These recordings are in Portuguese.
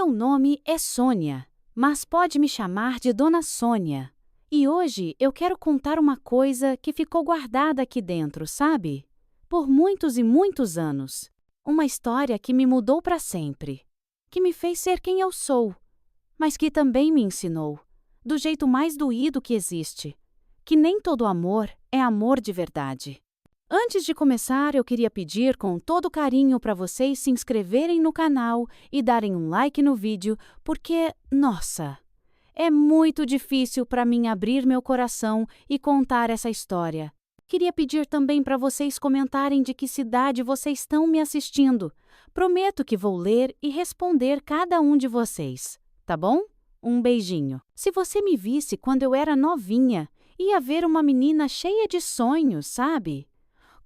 Meu nome é Sônia, mas pode me chamar de Dona Sônia. E hoje eu quero contar uma coisa que ficou guardada aqui dentro, sabe? Por muitos e muitos anos. Uma história que me mudou para sempre. Que me fez ser quem eu sou. Mas que também me ensinou, do jeito mais doído que existe, que nem todo amor é amor de verdade. Antes de começar, eu queria pedir com todo carinho para vocês se inscreverem no canal e darem um like no vídeo, porque, nossa, é muito difícil para mim abrir meu coração e contar essa história. Queria pedir também para vocês comentarem de que cidade vocês estão me assistindo. Prometo que vou ler e responder cada um de vocês, tá bom? Um beijinho. Se você me visse quando eu era novinha, ia ver uma menina cheia de sonhos, sabe?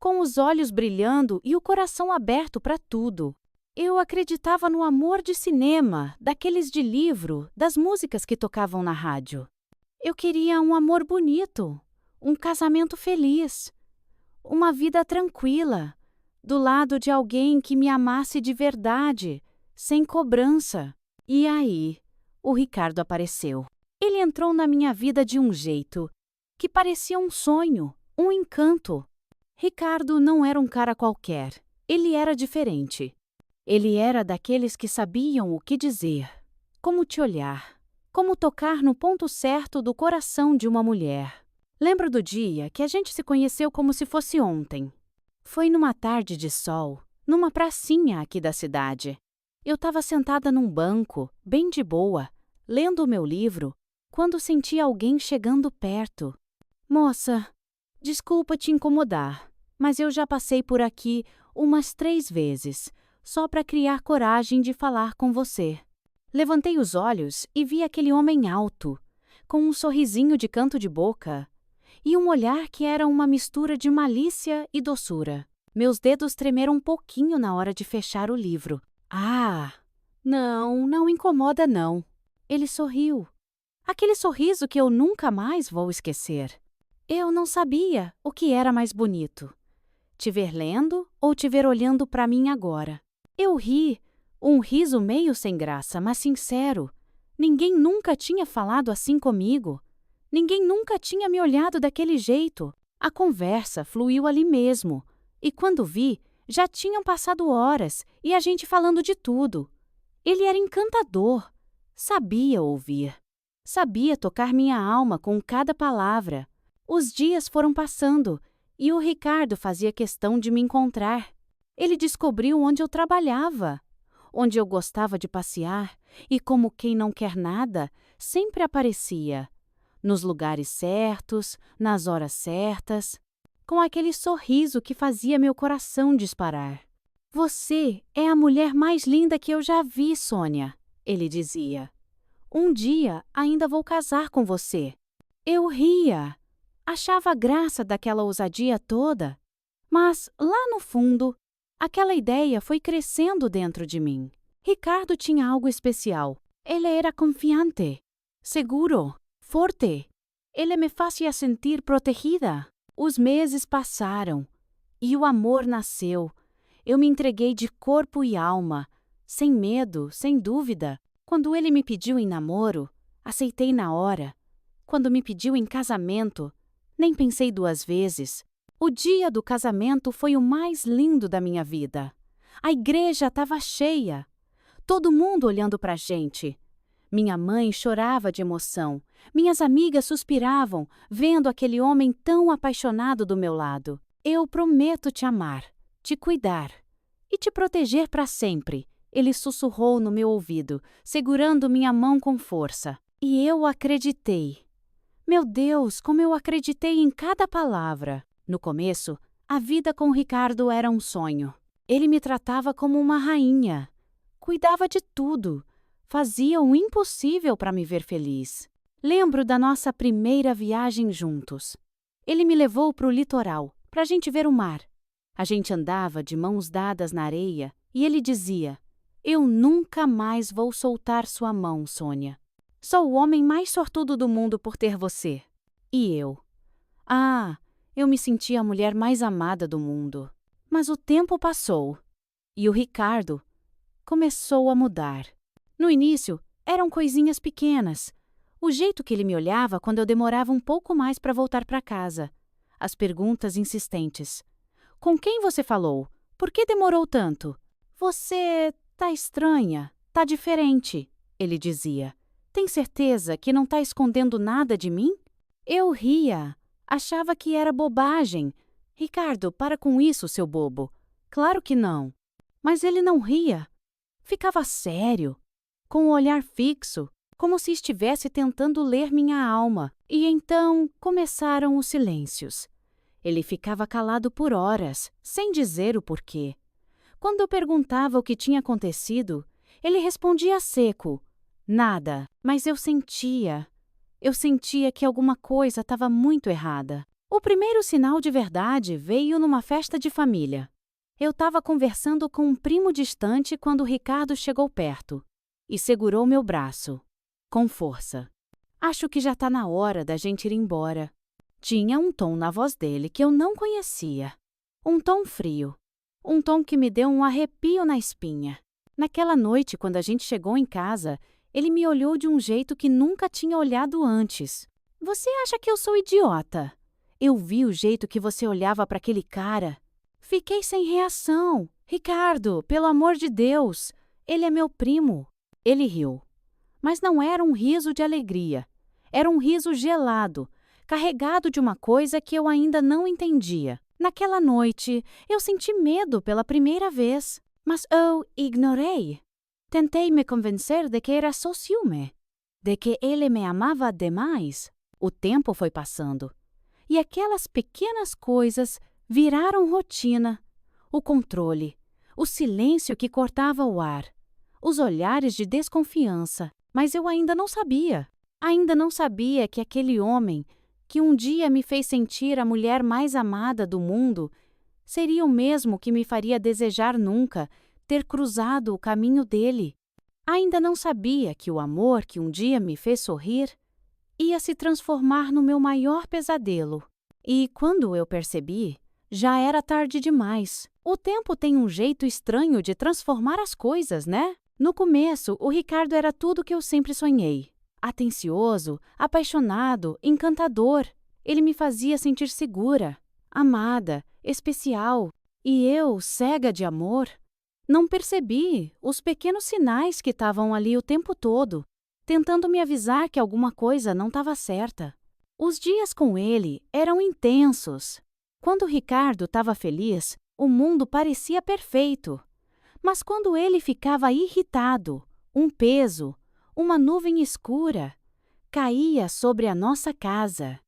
Com os olhos brilhando e o coração aberto para tudo. Eu acreditava no amor de cinema, daqueles de livro, das músicas que tocavam na rádio. Eu queria um amor bonito, um casamento feliz, uma vida tranquila, do lado de alguém que me amasse de verdade, sem cobrança. E aí, o Ricardo apareceu. Ele entrou na minha vida de um jeito que parecia um sonho, um encanto. Ricardo não era um cara qualquer, ele era diferente. Ele era daqueles que sabiam o que dizer, como te olhar, como tocar no ponto certo do coração de uma mulher. Lembro do dia que a gente se conheceu como se fosse ontem. Foi numa tarde de sol, numa pracinha aqui da cidade. Eu estava sentada num banco, bem de boa, lendo o meu livro, quando senti alguém chegando perto. Moça, desculpa te incomodar, mas eu já passei por aqui umas 3 vezes, só para criar coragem de falar com você. Levantei os olhos e vi aquele homem alto, com um sorrisinho de canto de boca e um olhar que era uma mistura de malícia e doçura. Meus dedos tremeram um pouquinho na hora de fechar o livro. Ah, não incomoda não. Ele sorriu. Aquele sorriso que eu nunca mais vou esquecer. Eu não sabia o que era mais bonito. Te ver lendo ou te ver olhando para mim agora. Eu ri, um riso meio sem graça, mas sincero. Ninguém nunca tinha falado assim comigo. Ninguém nunca tinha me olhado daquele jeito. A conversa fluiu ali mesmo. E quando vi, já tinham passado horas e a gente falando de tudo. Ele era encantador. Sabia ouvir. Sabia tocar minha alma com cada palavra. Os dias foram passando e o Ricardo fazia questão de me encontrar. Ele descobriu onde eu trabalhava, onde eu gostava de passear e, como quem não quer nada, sempre aparecia. Nos lugares certos, nas horas certas, com aquele sorriso que fazia meu coração disparar. Você é a mulher mais linda que eu já vi, Sônia, ele dizia. Um dia ainda vou casar com você. Eu ria. Achava graça daquela ousadia toda, mas, lá no fundo, aquela ideia foi crescendo dentro de mim. Ricardo tinha algo especial. Ele era confiante, seguro, forte. Ele me fazia sentir protegida. Os meses passaram e o amor nasceu. Eu me entreguei de corpo e alma, sem medo, sem dúvida. Quando ele me pediu em namoro, aceitei na hora. Quando me pediu em casamento, nem pensei 2 vezes. O dia do casamento foi o mais lindo da minha vida. A igreja estava cheia. Todo mundo olhando para a gente. Minha mãe chorava de emoção. Minhas amigas suspiravam, vendo aquele homem tão apaixonado do meu lado. Eu prometo te amar, te cuidar e te proteger para sempre. Ele sussurrou no meu ouvido, segurando minha mão com força. E eu acreditei. Meu Deus, como eu acreditei em cada palavra! No começo, a vida com Ricardo era um sonho. Ele me tratava como uma rainha. Cuidava de tudo. Fazia o impossível para me ver feliz. Lembro da nossa primeira viagem juntos. Ele me levou para o litoral, para a gente ver o mar. A gente andava de mãos dadas na areia e ele dizia: Eu nunca mais vou soltar sua mão, Sônia. Sou o homem mais sortudo do mundo por ter você. E eu? Eu me senti a mulher mais amada do mundo. Mas o tempo passou. E o Ricardo começou a mudar. No início, eram coisinhas pequenas. O jeito que ele me olhava quando eu demorava um pouco mais para voltar para casa. As perguntas insistentes. Com quem você falou? Por que demorou tanto? Você tá estranha, tá diferente, ele dizia. Tem certeza que não tá escondendo nada de mim? Eu ria. Achava que era bobagem. Ricardo, para com isso, seu bobo. Claro que não. Mas ele não ria. Ficava sério, com o olhar fixo, como se estivesse tentando ler minha alma. E então começaram os silêncios. Ele ficava calado por horas, sem dizer o porquê. Quando eu perguntava o que tinha acontecido, ele respondia seco. Nada, mas eu sentia. Eu sentia que alguma coisa estava muito errada. O primeiro sinal de verdade veio numa festa de família. Eu estava conversando com um primo distante quando Ricardo chegou perto e segurou meu braço, com força. Acho que já está na hora da gente ir embora. Tinha um tom na voz dele que eu não conhecia. Um tom frio. Um tom que me deu um arrepio na espinha. Naquela noite, quando a gente chegou em casa, ele me olhou de um jeito que nunca tinha olhado antes. Você acha que eu sou idiota? Eu vi o jeito que você olhava para aquele cara. Fiquei sem reação. Ricardo, pelo amor de Deus, ele é meu primo. Ele riu. Mas não era um riso de alegria. Era um riso gelado, carregado de uma coisa que eu ainda não entendia. Naquela noite, eu senti medo pela primeira vez, mas eu ignorei. Tentei me convencer de que era só ciúme, de que ele me amava demais. O tempo foi passando, e aquelas pequenas coisas viraram rotina. O controle, o silêncio que cortava o ar, os olhares de desconfiança. Mas eu ainda não sabia. Ainda não sabia que aquele homem, que um dia me fez sentir a mulher mais amada do mundo, seria o mesmo que me faria desejar nunca ter cruzado o caminho dele. Ainda não sabia que o amor que um dia me fez sorrir ia se transformar no meu maior pesadelo. E quando eu percebi, já era tarde demais. O tempo tem um jeito estranho de transformar as coisas, né? No começo, o Ricardo era tudo o que eu sempre sonhei. Atencioso, apaixonado, encantador. Ele me fazia sentir segura, amada, especial. E eu, cega de amor, não percebi os pequenos sinais que estavam ali o tempo todo, tentando me avisar que alguma coisa não estava certa. Os dias com ele eram intensos. Quando o Ricardo estava feliz, o mundo parecia perfeito. Mas quando ele ficava irritado, um peso, uma nuvem escura, caía sobre a nossa casa.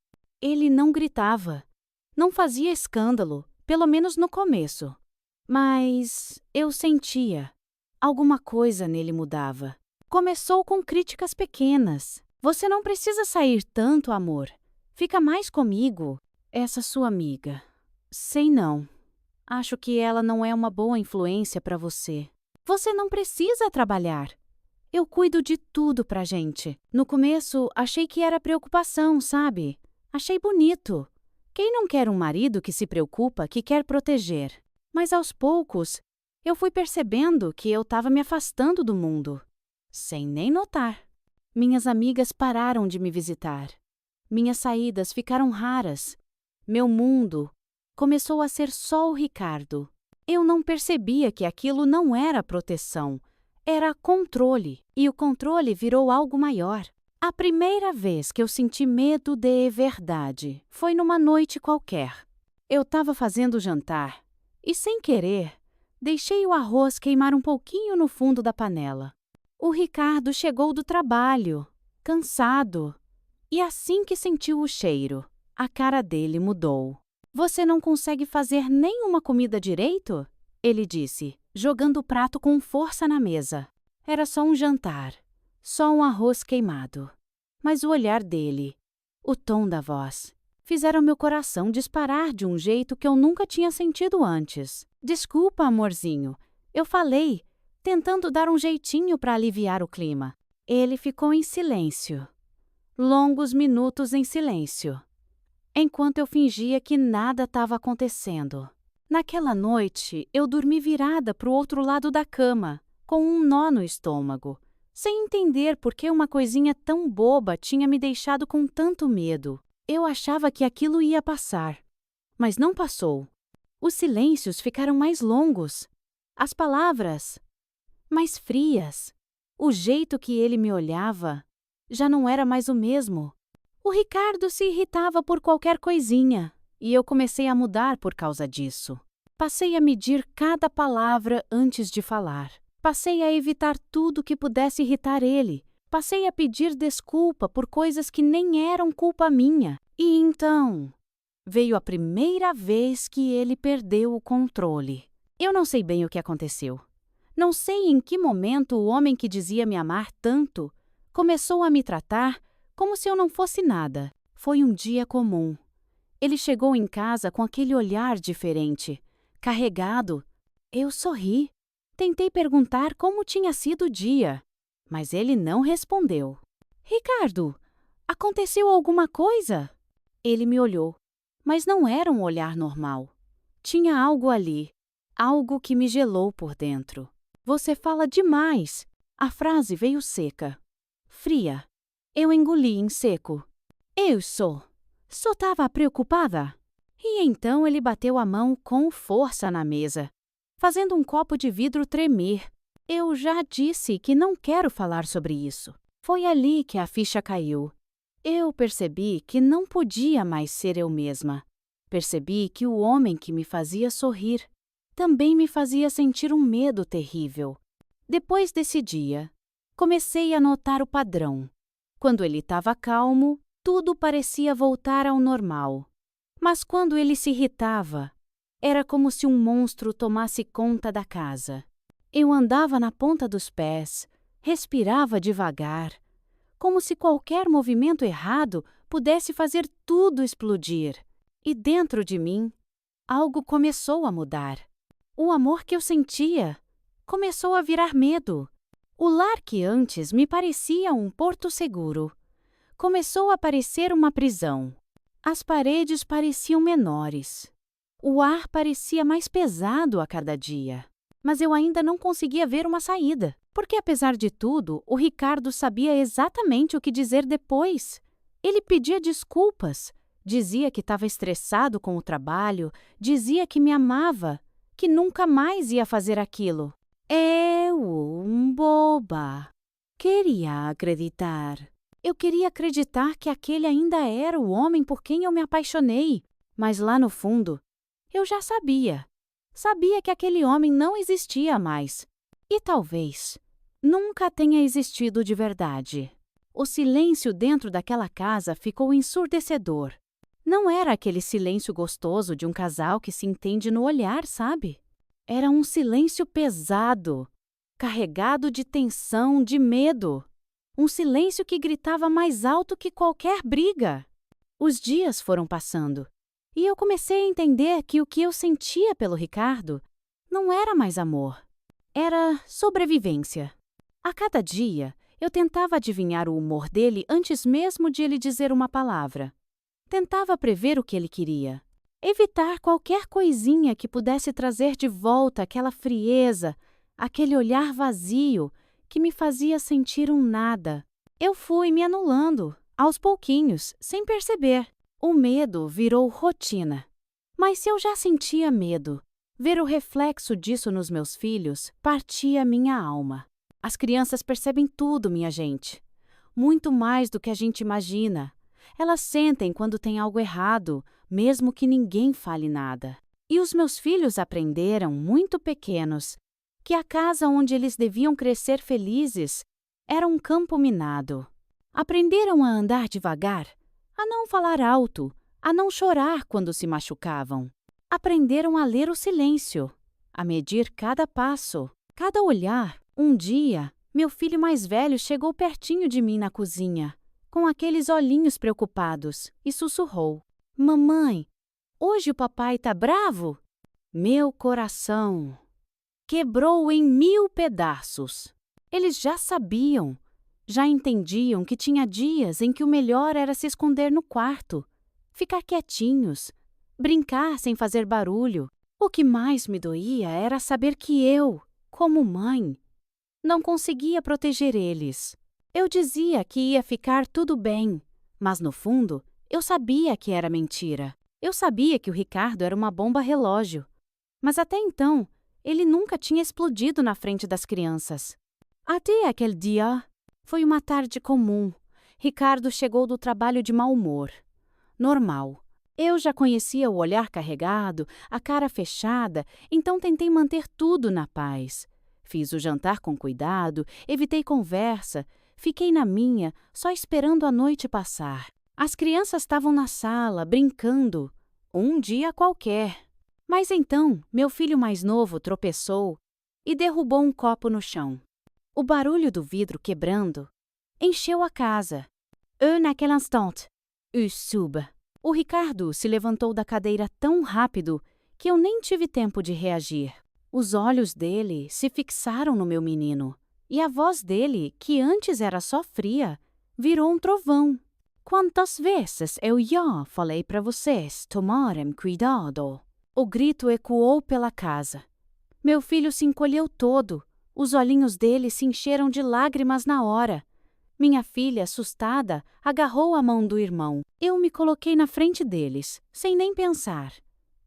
Ele não gritava, não fazia escândalo, pelo menos no começo. Mas eu sentia. Alguma coisa nele mudava. Começou com críticas pequenas. Você não precisa sair tanto, amor. Fica mais comigo. Essa sua amiga. Sei não. Acho que ela não é uma boa influência para você. Você não precisa trabalhar. Eu cuido de tudo pra gente. No começo, achei que era preocupação, sabe? Achei bonito. Quem não quer um marido que se preocupa, que quer proteger? Mas aos poucos, eu fui percebendo que eu estava me afastando do mundo, sem nem notar. Minhas amigas pararam de me visitar. Minhas saídas ficaram raras. Meu mundo começou a ser só o Ricardo. Eu não percebia que aquilo não era proteção, era controle, e o controle virou algo maior. A primeira vez que eu senti medo de verdade foi numa noite qualquer. Eu estava fazendo jantar e, sem querer, deixei o arroz queimar um pouquinho no fundo da panela. O Ricardo chegou do trabalho, cansado, e assim que sentiu o cheiro, a cara dele mudou. Você não consegue fazer nenhuma comida direito? Ele disse, jogando o prato com força na mesa. Era só um jantar, só um arroz queimado. Mas o olhar dele, o tom da voz, fizeram meu coração disparar de um jeito que eu nunca tinha sentido antes. Desculpa, amorzinho, eu falei, tentando dar um jeitinho para aliviar o clima. Ele ficou em silêncio. Longos minutos em silêncio, enquanto eu fingia que nada estava acontecendo. Naquela noite, eu dormi virada para o outro lado da cama, com um nó no estômago, sem entender por que uma coisinha tão boba tinha me deixado com tanto medo. Eu achava que aquilo ia passar, mas não passou. Os silêncios ficaram mais longos, as palavras mais frias. O jeito que ele me olhava já não era mais o mesmo. O Ricardo se irritava por qualquer coisinha, e eu comecei a mudar por causa disso. Passei a medir cada palavra antes de falar. Passei a evitar tudo que pudesse irritar ele. Passei a pedir desculpa por coisas que nem eram culpa minha. E então veio a primeira vez que ele perdeu o controle. Eu não sei bem o que aconteceu. Não sei em que momento o homem que dizia me amar tanto começou a me tratar como se eu não fosse nada. Foi um dia comum. Ele chegou em casa com aquele olhar diferente, carregado. Eu sorri. Tentei perguntar como tinha sido o dia, mas ele não respondeu. Ricardo, aconteceu alguma coisa? Ele me olhou, mas não era um olhar normal. Tinha algo ali, algo que me gelou por dentro. Você fala demais. A frase veio seca, fria. Eu engoli em seco. Eu só estava preocupada. E então ele bateu a mão com força na mesa, fazendo um copo de vidro tremer. Eu já disse que não quero falar sobre isso. Foi ali que a ficha caiu. Eu percebi que não podia mais ser eu mesma. Percebi que o homem que me fazia sorrir também me fazia sentir um medo terrível. Depois desse dia, comecei a notar o padrão. Quando ele estava calmo, tudo parecia voltar ao normal. Mas quando ele se irritava, era como se um monstro tomasse conta da casa. Eu andava na ponta dos pés, respirava devagar, como se qualquer movimento errado pudesse fazer tudo explodir. E dentro de mim, algo começou a mudar. O amor que eu sentia começou a virar medo. O lar que antes me parecia um porto seguro começou a parecer uma prisão. As paredes pareciam menores. O ar parecia mais pesado a cada dia. Mas eu ainda não conseguia ver uma saída, porque apesar de tudo, o Ricardo sabia exatamente o que dizer depois. Ele pedia desculpas, dizia que estava estressado com o trabalho, dizia que me amava, que nunca mais ia fazer aquilo. Eu, boba, queria acreditar. Eu queria acreditar que aquele ainda era o homem por quem eu me apaixonei, mas lá no fundo, eu já sabia. Sabia que aquele homem não existia mais. E talvez nunca tenha existido de verdade. O silêncio dentro daquela casa ficou ensurdecedor. Não era aquele silêncio gostoso de um casal que se entende no olhar, sabe? Era um silêncio pesado, carregado de tensão, de medo. Um silêncio que gritava mais alto que qualquer briga. Os dias foram passando. E eu comecei a entender que o que eu sentia pelo Ricardo não era mais amor. Era sobrevivência. A cada dia, eu tentava adivinhar o humor dele antes mesmo de ele dizer uma palavra. Tentava prever o que ele queria. Evitar qualquer coisinha que pudesse trazer de volta aquela frieza, aquele olhar vazio que me fazia sentir um nada. Eu fui me anulando, aos pouquinhos, sem perceber. O medo virou rotina. Mas se eu já sentia medo, ver o reflexo disso nos meus filhos partia minha alma. As crianças percebem tudo, minha gente. Muito mais do que a gente imagina. Elas sentem quando tem algo errado, mesmo que ninguém fale nada. E os meus filhos aprenderam, muito pequenos, que a casa onde eles deviam crescer felizes era um campo minado. Aprenderam a andar devagar, a não falar alto, a não chorar quando se machucavam. Aprenderam a ler o silêncio, a medir cada passo, cada olhar. Um dia, meu filho mais velho chegou pertinho de mim na cozinha, com aqueles olhinhos preocupados, e sussurrou: "Mamãe, hoje o papai tá bravo?" Meu coração quebrou em 1000 pedaços. Eles já sabiam, já entendiam que tinha dias em que o melhor era se esconder no quarto, ficar quietinhos, brincar sem fazer barulho. O que mais me doía era saber que eu, como mãe, Não conseguia proteger eles. Eu dizia que ia ficar tudo bem, mas no fundo, eu sabia que era mentira. Eu sabia que o Ricardo era uma bomba relógio. Mas até então, ele nunca tinha explodido na frente das crianças. Até aquele dia, foi uma tarde comum. Ricardo chegou do trabalho de mau humor. Normal. Eu já conhecia o olhar carregado, a cara fechada, então tentei manter tudo na paz. Fiz o jantar com cuidado, evitei conversa, fiquei na minha, só esperando a noite passar. As crianças estavam na sala, brincando. Um dia qualquer. Mas então, meu filho mais novo tropeçou e derrubou um copo no chão. O barulho do vidro quebrando encheu a casa. Naquele instant, sub. O Ricardo se levantou da cadeira tão rápido que eu nem tive tempo de reagir. Os olhos dele se fixaram no meu menino, e a voz dele, que antes era só fria, virou um trovão. Quantas vezes eu já falei para vocês tomarem cuidado? O grito ecoou pela casa. Meu filho se encolheu todo, os olhinhos dele se encheram de lágrimas na hora. Minha filha, assustada, agarrou a mão do irmão. Eu me coloquei na frente deles, sem nem pensar.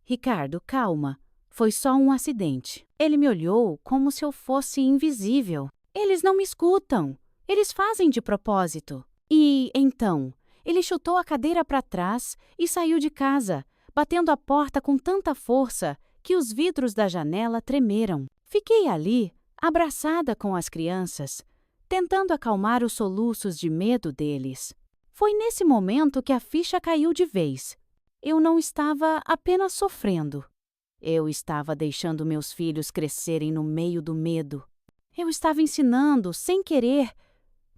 Ricardo, calma. Foi só um acidente. Ele me olhou como se eu fosse invisível. Eles não me escutam. Eles fazem de propósito. E, então, ele chutou a cadeira para trás e saiu de casa, batendo a porta com tanta força que os vidros da janela tremeram. Fiquei ali, abraçada com as crianças, tentando acalmar os soluços de medo deles. Foi nesse momento que a ficha caiu de vez. Eu não estava apenas sofrendo. Eu estava deixando meus filhos crescerem no meio do medo. Eu estava ensinando, sem querer,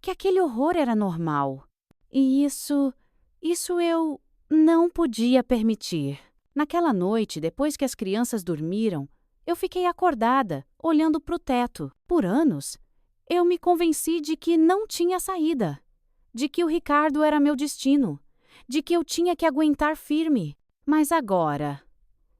que aquele horror era normal. E isso eu não podia permitir. Naquela noite, depois que as crianças dormiram, eu fiquei acordada, olhando para o teto. Por anos, eu me convenci de que não tinha saída, de que o Ricardo era meu destino, de que eu tinha que aguentar firme. Mas agora,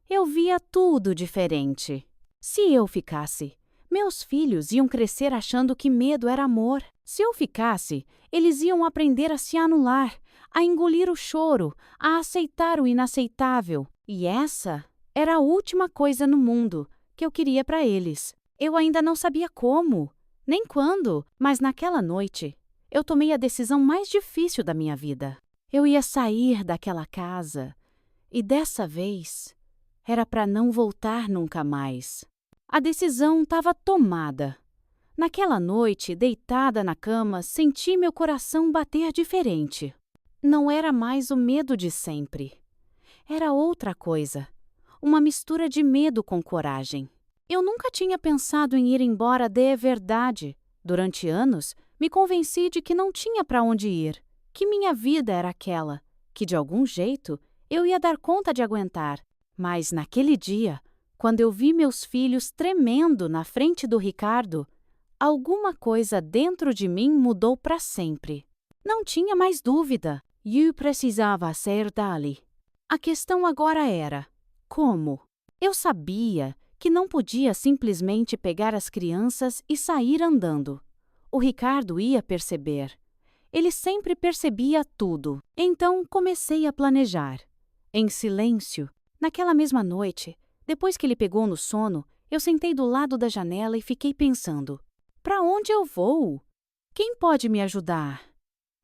eu via tudo diferente. Se eu ficasse, meus filhos iam crescer achando que medo era amor. Se eu ficasse, eles iam aprender a se anular, a engolir o choro, a aceitar o inaceitável. E essa era a última coisa no mundo que eu queria para eles. Eu ainda não sabia como, nem quando, mas naquela noite, eu tomei a decisão mais difícil da minha vida. Eu ia sair daquela casa, e dessa vez, era para não voltar nunca mais. A decisão estava tomada. Naquela noite, deitada na cama, senti meu coração bater diferente. Não era mais o medo de sempre. Era outra coisa. Uma mistura de medo com coragem. Eu nunca tinha pensado em ir embora de verdade. Durante anos, me convenci de que não tinha para onde ir, que minha vida era aquela, que de algum jeito eu ia dar conta de aguentar. Mas naquele dia, quando eu vi meus filhos tremendo na frente do Ricardo, alguma coisa dentro de mim mudou para sempre. Não tinha mais dúvida. Eu precisava sair dali. A questão agora era: como? Eu sabia que não podia simplesmente pegar as crianças e sair andando. O Ricardo ia perceber. Ele sempre percebia tudo. Então comecei a planejar. Em silêncio, naquela mesma noite, depois que ele pegou no sono, eu sentei do lado da janela e fiquei pensando: para onde eu vou? Quem pode me ajudar?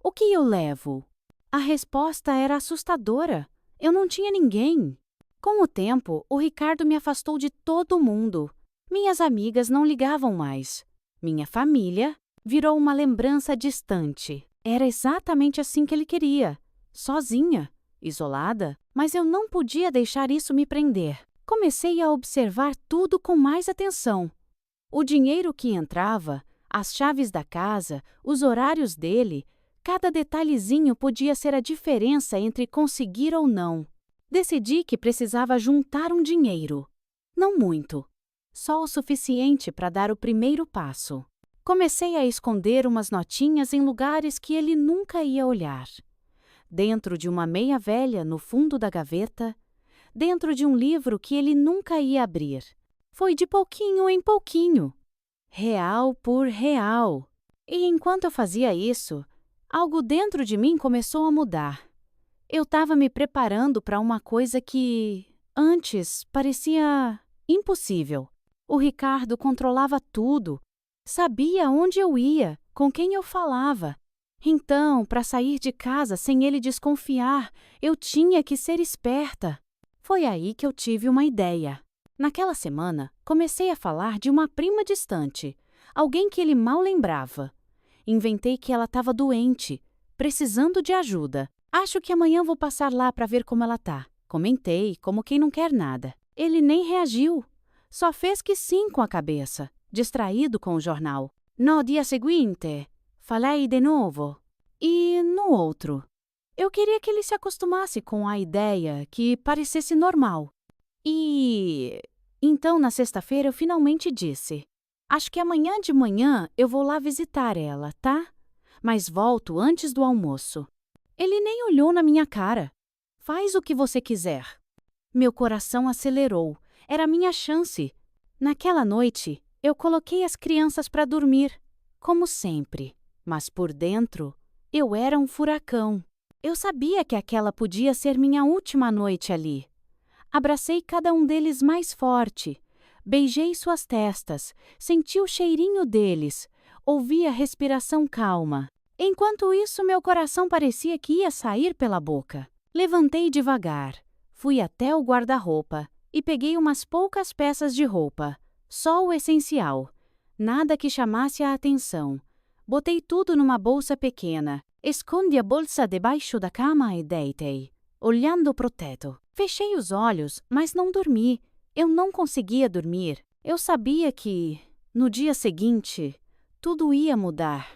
O que eu levo? A resposta era assustadora. Eu não tinha ninguém. Com o tempo, o Ricardo me afastou de todo mundo. Minhas amigas não ligavam mais. Minha família virou uma lembrança distante. Era exatamente assim que ele queria. Sozinha, isolada, mas eu não podia deixar isso me prender. Comecei a observar tudo com mais atenção. O dinheiro que entrava, as chaves da casa, os horários dele, cada detalhezinho podia ser a diferença entre conseguir ou não. Decidi que precisava juntar um dinheiro. Não muito, só o suficiente para dar o primeiro passo. Comecei a esconder umas notinhas em lugares que ele nunca ia olhar. Dentro de uma meia velha no fundo da gaveta, dentro de um livro que ele nunca ia abrir. Foi de pouquinho em pouquinho. real por real. E enquanto eu fazia isso, algo dentro de mim começou a mudar. Eu estava me preparando para uma coisa que, antes, parecia impossível. O Ricardo controlava tudo, sabia onde eu ia, com quem eu falava. Então, para sair de casa sem ele desconfiar, eu tinha que ser esperta. Foi aí que eu tive uma ideia. Naquela semana, comecei a falar de uma prima distante, alguém que ele mal lembrava. Inventei que ela estava doente, precisando de ajuda. Acho que amanhã vou passar lá para ver como ela tá. Comentei, como quem não quer nada. Ele nem reagiu. Só fez que sim com a cabeça, distraído com o jornal. No dia seguinte, falei de novo. E no outro. Eu queria que ele se acostumasse com a ideia, que parecesse normal. E então, na sexta-feira, eu finalmente disse: acho que amanhã de manhã eu vou lá visitar ela, tá? Mas volto antes do almoço. Ele nem olhou na minha cara. Faz o que você quiser. Meu coração acelerou. Era minha chance. Naquela noite, eu coloquei as crianças para dormir, como sempre. Mas por dentro, eu era um furacão. Eu sabia que aquela podia ser minha última noite ali. Abracei cada um deles mais forte. Beijei suas testas, senti o cheirinho deles, ouvi a respiração calma. Enquanto isso, meu coração parecia que ia sair pela boca. Levantei devagar, fui até o guarda-roupa e peguei umas poucas peças de roupa, só o essencial, nada que chamasse a atenção. Botei tudo numa bolsa pequena, escondi a bolsa debaixo da cama e deitei, olhando pro teto. Fechei os olhos, mas não dormi. Eu não conseguia dormir. Eu sabia que, no dia seguinte, tudo ia mudar.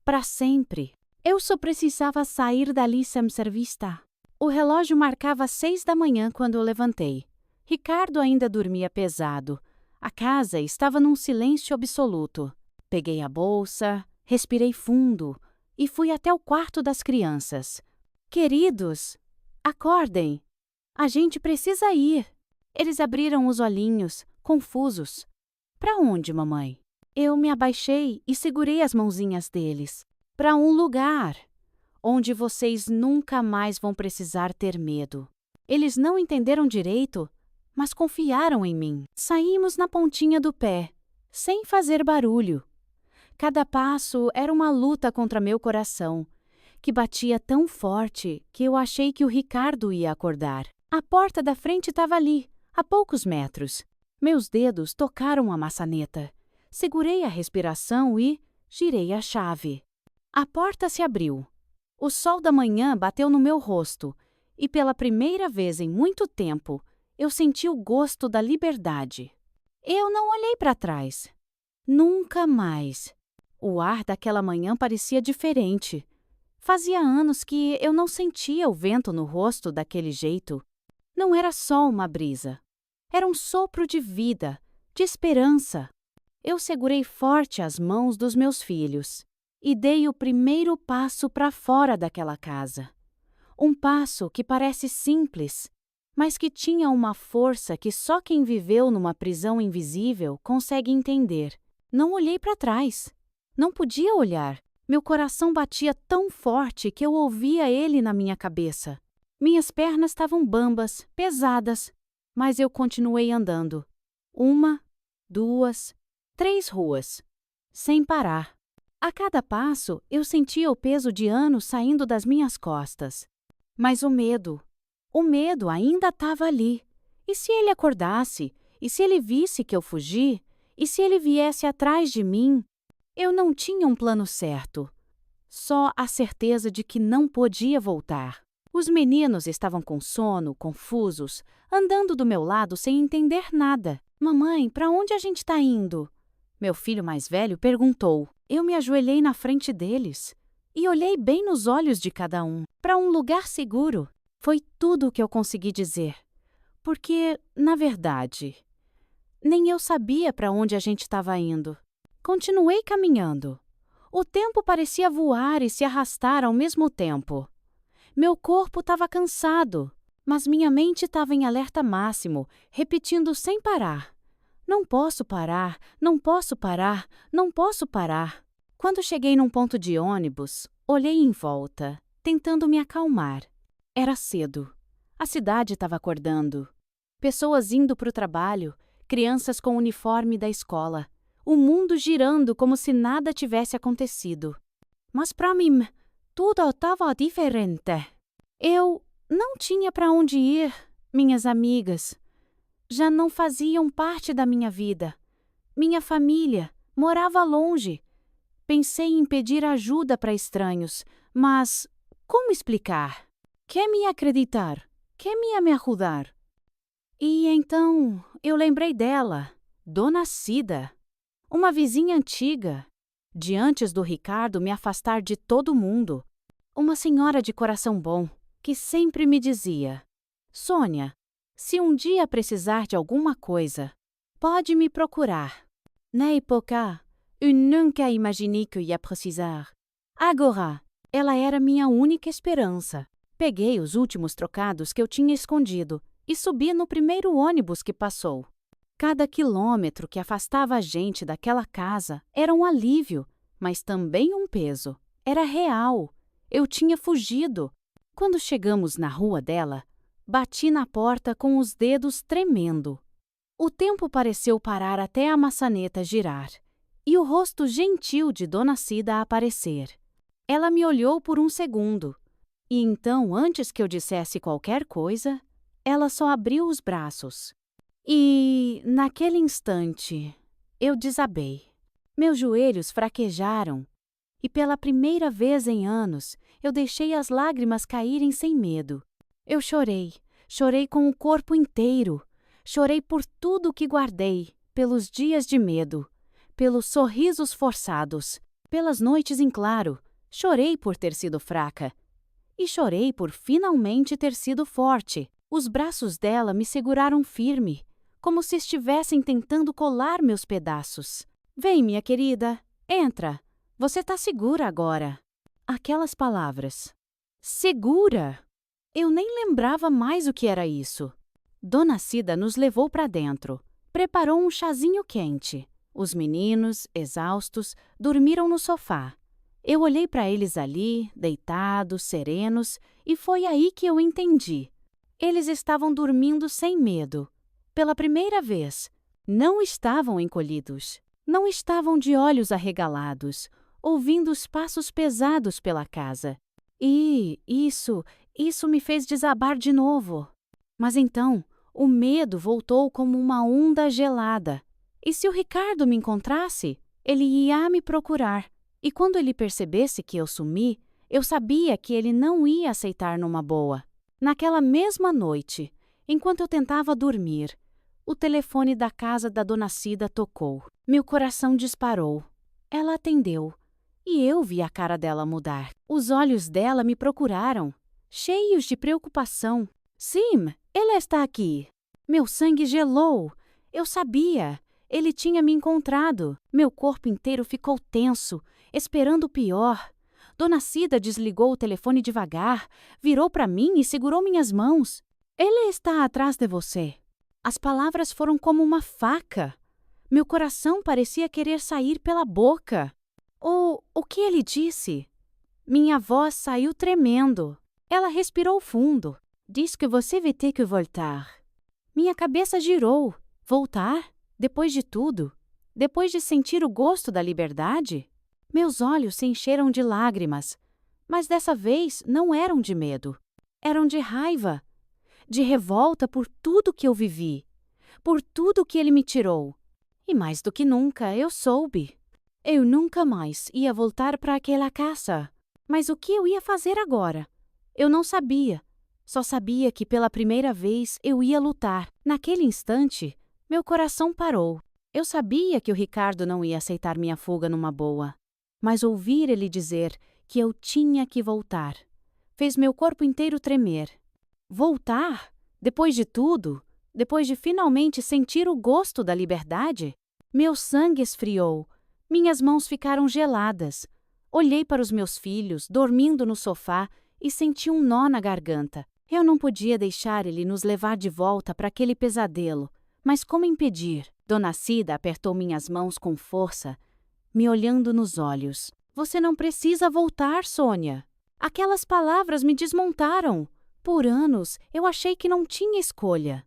Para sempre. Eu só precisava sair dali sem ser vista. O relógio marcava 6 da manhã quando eu levantei. Ricardo ainda dormia pesado. A casa estava num silêncio absoluto. Peguei a bolsa, respirei fundo e fui até o quarto das crianças. Queridos, acordem! A gente precisa ir. Eles abriram os olhinhos, confusos. Para onde, mamãe? Eu me abaixei e segurei as mãozinhas deles. Para um lugar onde vocês nunca mais vão precisar ter medo. Eles não entenderam direito, mas confiaram em mim. Saímos na pontinha do pé, sem fazer barulho. Cada passo era uma luta contra meu coração, que batia tão forte que eu achei que o Ricardo ia acordar. A porta da frente estava ali, a poucos metros. Meus dedos tocaram a maçaneta. Segurei a respiração e girei a chave. A porta se abriu. O sol da manhã bateu no meu rosto e, pela primeira vez em muito tempo, eu senti o gosto da liberdade. Eu não olhei para trás. Nunca mais. O ar daquela manhã parecia diferente. Fazia anos que eu não sentia o vento no rosto daquele jeito. Não era só uma brisa. Era um sopro de vida, de esperança. Eu segurei forte as mãos dos meus filhos e dei o primeiro passo para fora daquela casa. Um passo que parece simples, mas que tinha uma força que só quem viveu numa prisão invisível consegue entender. Não olhei para trás. Não podia olhar. Meu coração batia tão forte que eu ouvia ele na minha cabeça. Minhas pernas estavam bambas, pesadas, mas eu continuei andando. 1, 2, 3 ruas, sem parar. A cada passo, eu sentia o peso de anos saindo das minhas costas. Mas o medo ainda estava ali. E se ele acordasse? E se ele visse que eu fugi? E se ele viesse atrás de mim? Eu não tinha um plano certo. Só a certeza de que não podia voltar. Os meninos estavam com sono, confusos, andando do meu lado sem entender nada. Mamãe, para onde a gente está indo? Meu filho mais velho perguntou. Eu me ajoelhei na frente deles e olhei bem nos olhos de cada um. Para um lugar seguro. Foi tudo o que eu consegui dizer. Porque, na verdade, nem eu sabia para onde a gente estava indo. Continuei caminhando. O tempo parecia voar e se arrastar ao mesmo tempo. Meu corpo estava cansado, mas minha mente estava em alerta máximo, repetindo sem parar. Não posso parar, não posso parar, não posso parar. Quando cheguei num ponto de ônibus, olhei em volta, tentando me acalmar. Era cedo. A cidade estava acordando. Pessoas indo para o trabalho, crianças com o uniforme da escola. O mundo girando como se nada tivesse acontecido. Mas para mim, tudo estava diferente. Eu não tinha para onde ir, minhas amigas. Já não faziam parte da minha vida. Minha família morava longe. Pensei em pedir ajuda para estranhos, mas como explicar? Quer me acreditar? Quer me ajudar? E então eu lembrei dela, Dona Cida, uma vizinha antiga, de antes do Ricardo me afastar de todo mundo. Uma senhora de coração bom, que sempre me dizia: Sônia, se um dia precisar de alguma coisa, pode me procurar. Na época, eu nunca imaginei que eu ia precisar. Agora, ela era minha única esperança. Peguei os últimos trocados que eu tinha escondido e subi no primeiro ônibus que passou. Cada quilômetro que afastava a gente daquela casa era um alívio, mas também um peso. Era real. Eu tinha fugido. Quando chegamos na rua dela, bati na porta com os dedos tremendo. O tempo pareceu parar até a maçaneta girar e o rosto gentil de Dona Cida aparecer. Ela me olhou por um segundo e então, antes que eu dissesse qualquer coisa, ela só abriu os braços. E, naquele instante, eu desabei. Meus joelhos fraquejaram e, pela primeira vez em anos, eu deixei as lágrimas caírem sem medo. Eu chorei, chorei com o corpo inteiro. Chorei por tudo que guardei, pelos dias de medo, pelos sorrisos forçados, pelas noites em claro. Chorei por ter sido fraca. E chorei por finalmente ter sido forte. Os braços dela me seguraram firme, como se estivessem tentando colar meus pedaços. Vem, minha querida, entra. Você tá segura agora. Aquelas palavras. Segura! Eu nem lembrava mais o que era isso. Dona Cida nos levou para dentro. Preparou um chazinho quente. Os meninos, exaustos, dormiram no sofá. Eu olhei para eles ali, deitados, serenos, e foi aí que eu entendi. Eles estavam dormindo sem medo. Pela primeira vez, não estavam encolhidos. Não estavam de olhos arregalados, ouvindo os passos pesados pela casa. E isso me fez desabar de novo. Mas então, o medo voltou como uma onda gelada. E se o Ricardo me encontrasse, ele ia me procurar. E quando ele percebesse que eu sumi, eu sabia que ele não ia aceitar numa boa. Naquela mesma noite, enquanto eu tentava dormir, o telefone da casa da Dona Cida tocou. Meu coração disparou. Ela atendeu. E eu vi a cara dela mudar. Os olhos dela me procuraram, cheios de preocupação. Sim, ele está aqui. Meu sangue gelou. Eu sabia. Ele tinha me encontrado. Meu corpo inteiro ficou tenso, esperando o pior. Dona Cida desligou o telefone devagar, virou para mim e segurou minhas mãos. Ele está atrás de você. As palavras foram como uma faca. Meu coração parecia querer sair pela boca. O que ele disse? Minha voz saiu tremendo. Ela respirou fundo. Diz que você vai ter que voltar. Minha cabeça girou. Voltar? Depois de tudo? Depois de sentir o gosto da liberdade? Meus olhos se encheram de lágrimas, mas dessa vez não eram de medo. Eram de raiva, de revolta por tudo que eu vivi, por tudo que ele me tirou. E mais do que nunca, eu soube. Eu nunca mais ia voltar para aquela casa. Mas o que eu ia fazer agora? Eu não sabia. Só sabia que pela primeira vez eu ia lutar. Naquele instante, meu coração parou. Eu sabia que o Ricardo não ia aceitar minha fuga numa boa. Mas ouvir ele dizer que eu tinha que voltar fez meu corpo inteiro tremer. Voltar? Depois de tudo? Depois de finalmente sentir o gosto da liberdade? Meu sangue esfriou. Minhas mãos ficaram geladas. Olhei para os meus filhos, dormindo no sofá, e senti um nó na garganta. Eu não podia deixar ele nos levar de volta para aquele pesadelo. Mas como impedir? Dona Cida apertou minhas mãos com força, me olhando nos olhos. Você não precisa voltar, Sônia. Aquelas palavras me desmontaram. Por anos, eu achei que não tinha escolha.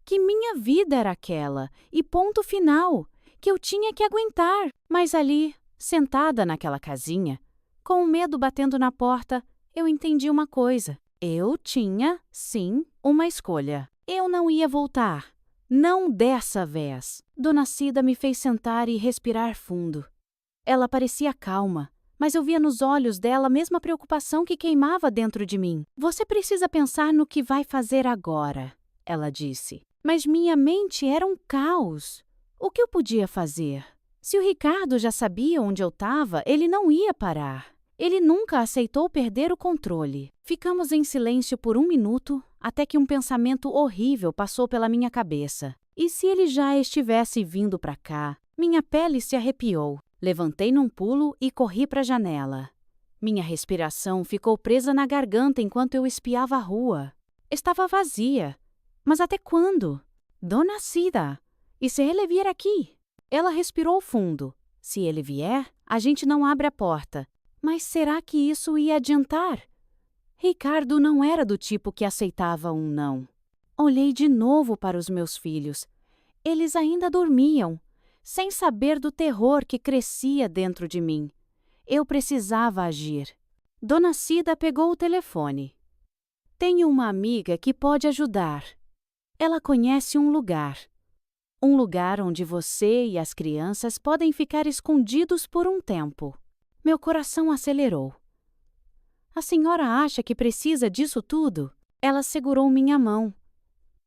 Que minha vida era aquela, e ponto final, que eu tinha que aguentar. Mas ali, sentada naquela casinha, com o medo batendo na porta, eu entendi uma coisa. Eu tinha, sim, uma escolha. Eu não ia voltar. Não dessa vez. Dona Cida me fez sentar e respirar fundo. Ela parecia calma, mas eu via nos olhos dela a mesma preocupação que queimava dentro de mim. Você precisa pensar no que vai fazer agora, ela disse. Mas minha mente era um caos. O que eu podia fazer? Se o Ricardo já sabia onde eu estava, ele não ia parar. Ele nunca aceitou perder o controle. Ficamos em silêncio por 1 minuto, até que um pensamento horrível passou pela minha cabeça. E se ele já estivesse vindo para cá? Minha pele se arrepiou. Levantei num pulo e corri para a janela. Minha respiração ficou presa na garganta enquanto eu espiava a rua. Estava vazia. Mas até quando? Dona Cida, e se ele vier aqui? Ela respirou fundo. Se ele vier, a gente não abre a porta. Mas será que isso ia adiantar? Ricardo não era do tipo que aceitava um não. Olhei de novo para os meus filhos. Eles ainda dormiam, sem saber do terror que crescia dentro de mim. Eu precisava agir. Dona Cida pegou o telefone. Tenho uma amiga que pode ajudar. Ela conhece um lugar. Um lugar onde você e as crianças podem ficar escondidos por um tempo. Meu coração acelerou. A senhora acha que precisa disso tudo? Ela segurou minha mão.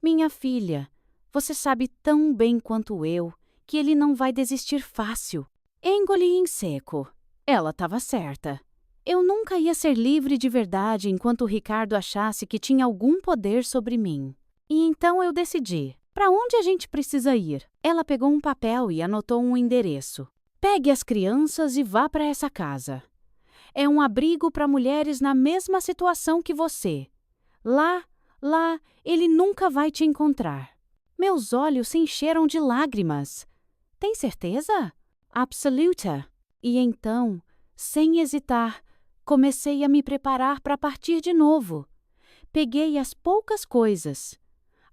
Minha filha, você sabe tão bem quanto eu que ele não vai desistir fácil. Engoli em seco. Ela estava certa. Eu nunca ia ser livre de verdade enquanto o Ricardo achasse que tinha algum poder sobre mim. E então eu decidi. Para onde a gente precisa ir? Ela pegou um papel e anotou um endereço. Pegue as crianças e vá para essa casa. É um abrigo para mulheres na mesma situação que você. Lá, ele nunca vai te encontrar. Meus olhos se encheram de lágrimas. Tem certeza? Absoluta. E então, sem hesitar, comecei a me preparar para partir de novo. Peguei as poucas coisas.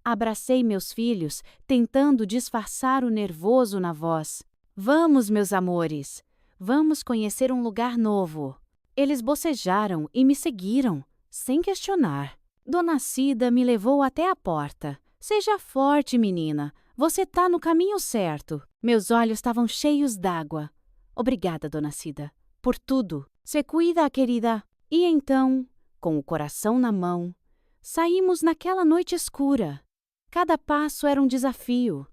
Abracei meus filhos, tentando disfarçar o nervoso na voz. Vamos, meus amores. Vamos conhecer um lugar novo. Eles bocejaram e me seguiram, sem questionar. Dona Cida me levou até a porta. Seja forte, menina. Você tá no caminho certo. Meus olhos estavam cheios d'água. Obrigada, Dona Cida, por tudo. Se cuida, querida. E então, com o coração na mão, saímos naquela noite escura. Cada passo era um desafio.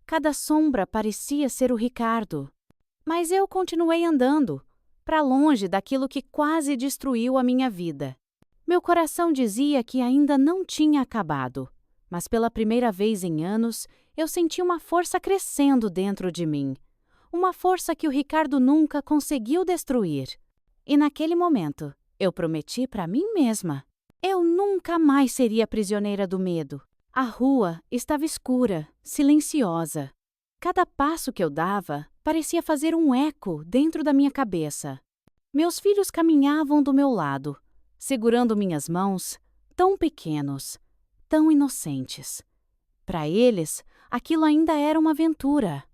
Cada sombra parecia ser o Ricardo. Mas eu continuei andando, para longe daquilo que quase destruiu a minha vida. Meu coração dizia que ainda não tinha acabado, mas pela primeira vez em anos, eu senti uma força crescendo dentro de mim. Uma força que o Ricardo nunca conseguiu destruir. E naquele momento, eu prometi para mim mesma. Eu nunca mais seria prisioneira do medo. A rua estava escura, silenciosa. Cada passo que eu dava parecia fazer um eco dentro da minha cabeça. Meus filhos caminhavam do meu lado, segurando minhas mãos, tão pequenos, tão inocentes. Para eles, aquilo ainda era uma aventura.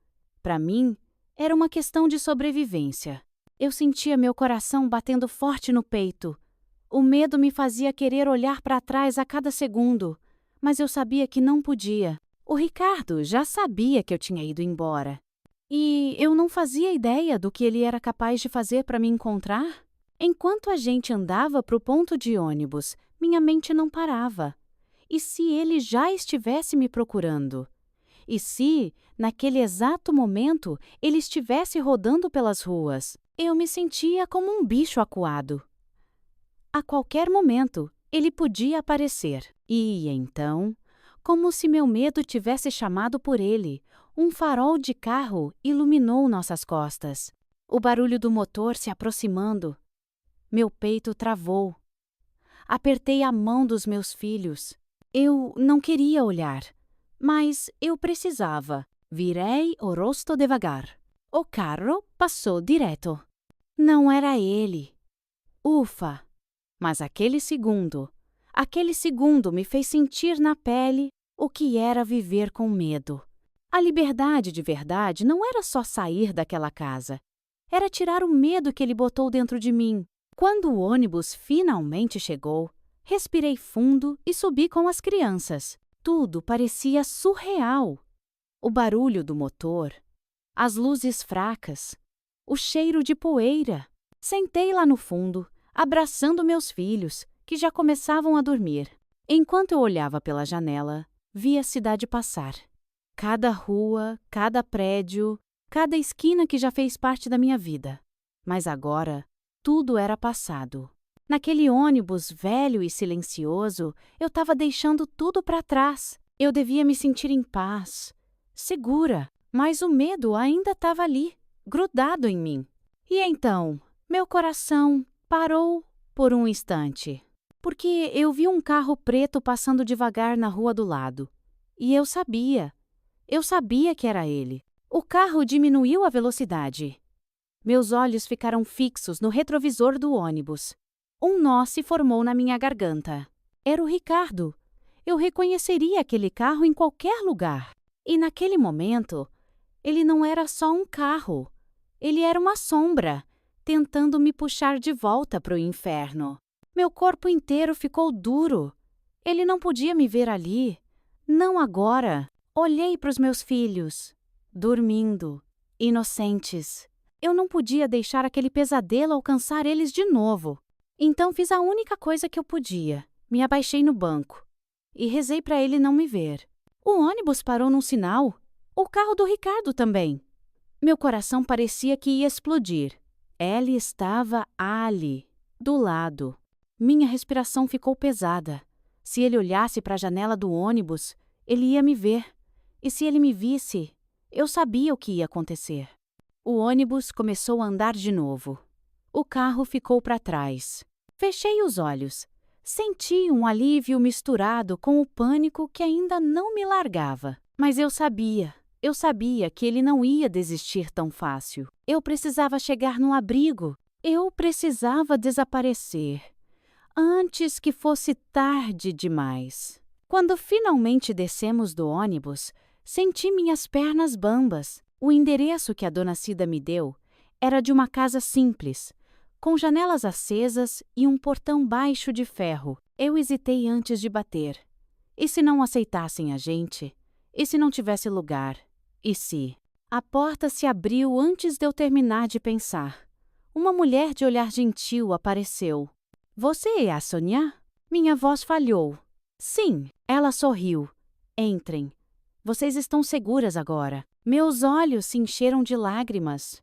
Para mim, era uma questão de sobrevivência. Eu sentia meu coração batendo forte no peito. O medo me fazia querer olhar para trás a cada segundo, mas eu sabia que não podia. O Ricardo já sabia que eu tinha ido embora. E eu não fazia ideia do que ele era capaz de fazer para me encontrar. Enquanto a gente andava para o ponto de ônibus, minha mente não parava. E se ele já estivesse me procurando? E se, naquele exato momento, ele estivesse rodando pelas ruas? Eu me sentia como um bicho acuado. A qualquer momento, ele podia aparecer. E então, como se meu medo tivesse chamado por ele, um farol de carro iluminou nossas costas. O barulho do motor se aproximando. Meu peito travou. Apertei a mão dos meus filhos. Eu não queria olhar, mas eu precisava. Virei o rosto devagar. O carro passou direto. Não era ele. Ufa! Mas aquele segundo me fez sentir na pele o que era viver com medo. A liberdade de verdade não era só sair daquela casa. Era tirar o medo que ele botou dentro de mim. Quando o ônibus finalmente chegou, respirei fundo e subi com as crianças. Tudo parecia surreal. O barulho do motor, as luzes fracas, o cheiro de poeira. Sentei lá no fundo, abraçando meus filhos, que já começavam a dormir. Enquanto eu olhava pela janela, vi a cidade passar. Cada rua, cada prédio, cada esquina que já fez parte da minha vida. Mas agora, tudo era passado. Naquele ônibus velho e silencioso, eu estava deixando tudo para trás. Eu devia me sentir em paz, segura, mas o medo ainda estava ali, grudado em mim. E então, meu coração parou por um instante, porque eu vi um carro preto passando devagar na rua do lado. E eu sabia que era ele. O carro diminuiu a velocidade. Meus olhos ficaram fixos no retrovisor do ônibus. Um nó se formou na minha garganta. Era o Ricardo. Eu reconheceria aquele carro em qualquer lugar. E naquele momento, ele não era só um carro. Ele era uma sombra, tentando me puxar de volta para o inferno. Meu corpo inteiro ficou duro. Ele não podia me ver ali. Não agora. Olhei para os meus filhos, dormindo, inocentes. Eu não podia deixar aquele pesadelo alcançar eles de novo. Então fiz a única coisa que eu podia. Me abaixei no banco e rezei para ele não me ver. O ônibus parou num sinal. O carro do Ricardo também. Meu coração parecia que ia explodir. Ele estava ali, do lado. Minha respiração ficou pesada. Se ele olhasse para a janela do ônibus, ele ia me ver. E se ele me visse, eu sabia o que ia acontecer. O ônibus começou a andar de novo. O carro ficou para trás. Fechei os olhos. Senti um alívio misturado com o pânico que ainda não me largava. Mas eu sabia que ele não ia desistir tão fácil. Eu precisava chegar no abrigo. Eu precisava desaparecer antes que fosse tarde demais. Quando finalmente descemos do ônibus, senti minhas pernas bambas. O endereço que a dona Cida me deu era de uma casa simples, com janelas acesas e um portão baixo de ferro. Eu hesitei antes de bater. E se não aceitassem a gente? E se não tivesse lugar? E se? A porta se abriu antes de eu terminar de pensar. Uma mulher de olhar gentil apareceu. Você é a Sônia? Minha voz falhou. Sim, ela sorriu. Entrem. Vocês estão seguras agora. Meus olhos se encheram de lágrimas.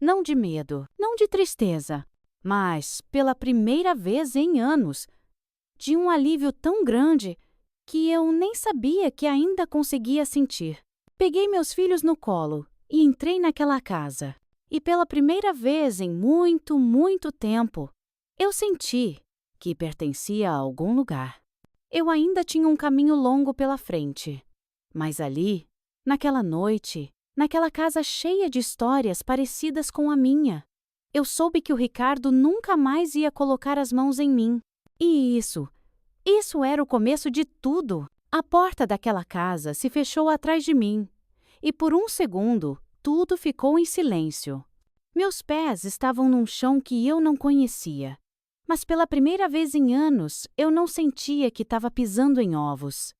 Não de medo, não de tristeza, mas, pela primeira vez em anos, de um alívio tão grande que eu nem sabia que ainda conseguia sentir. Peguei meus filhos no colo e entrei naquela casa. E pela primeira vez em muito, muito tempo, eu senti que pertencia a algum lugar. Eu ainda tinha um caminho longo pela frente. Mas ali, naquela noite, naquela casa cheia de histórias parecidas com a minha, eu soube que o Ricardo nunca mais ia colocar as mãos em mim. E isso era o começo de tudo. A porta daquela casa se fechou atrás de mim. E por um segundo, tudo ficou em silêncio. Meus pés estavam num chão que eu não conhecia. Mas pela primeira vez em anos, eu não sentia que estava pisando em ovos.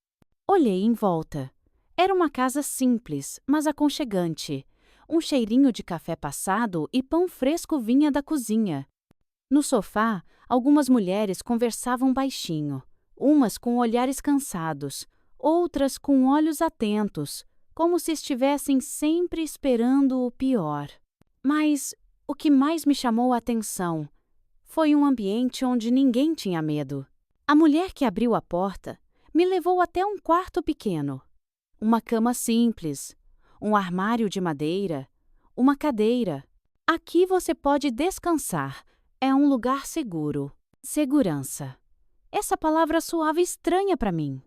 Olhei em volta. Era uma casa simples, mas aconchegante. Um cheirinho de café passado e pão fresco vinha da cozinha. No sofá, algumas mulheres conversavam baixinho, umas com olhares cansados, outras com olhos atentos, como se estivessem sempre esperando o pior. Mas o que mais me chamou a atenção foi um ambiente onde ninguém tinha medo. A mulher que abriu a porta me levou até um quarto pequeno. Uma cama simples, um armário de madeira, uma cadeira. Aqui você pode descansar. É um lugar seguro. Segurança. Essa palavra soava estranha para mim.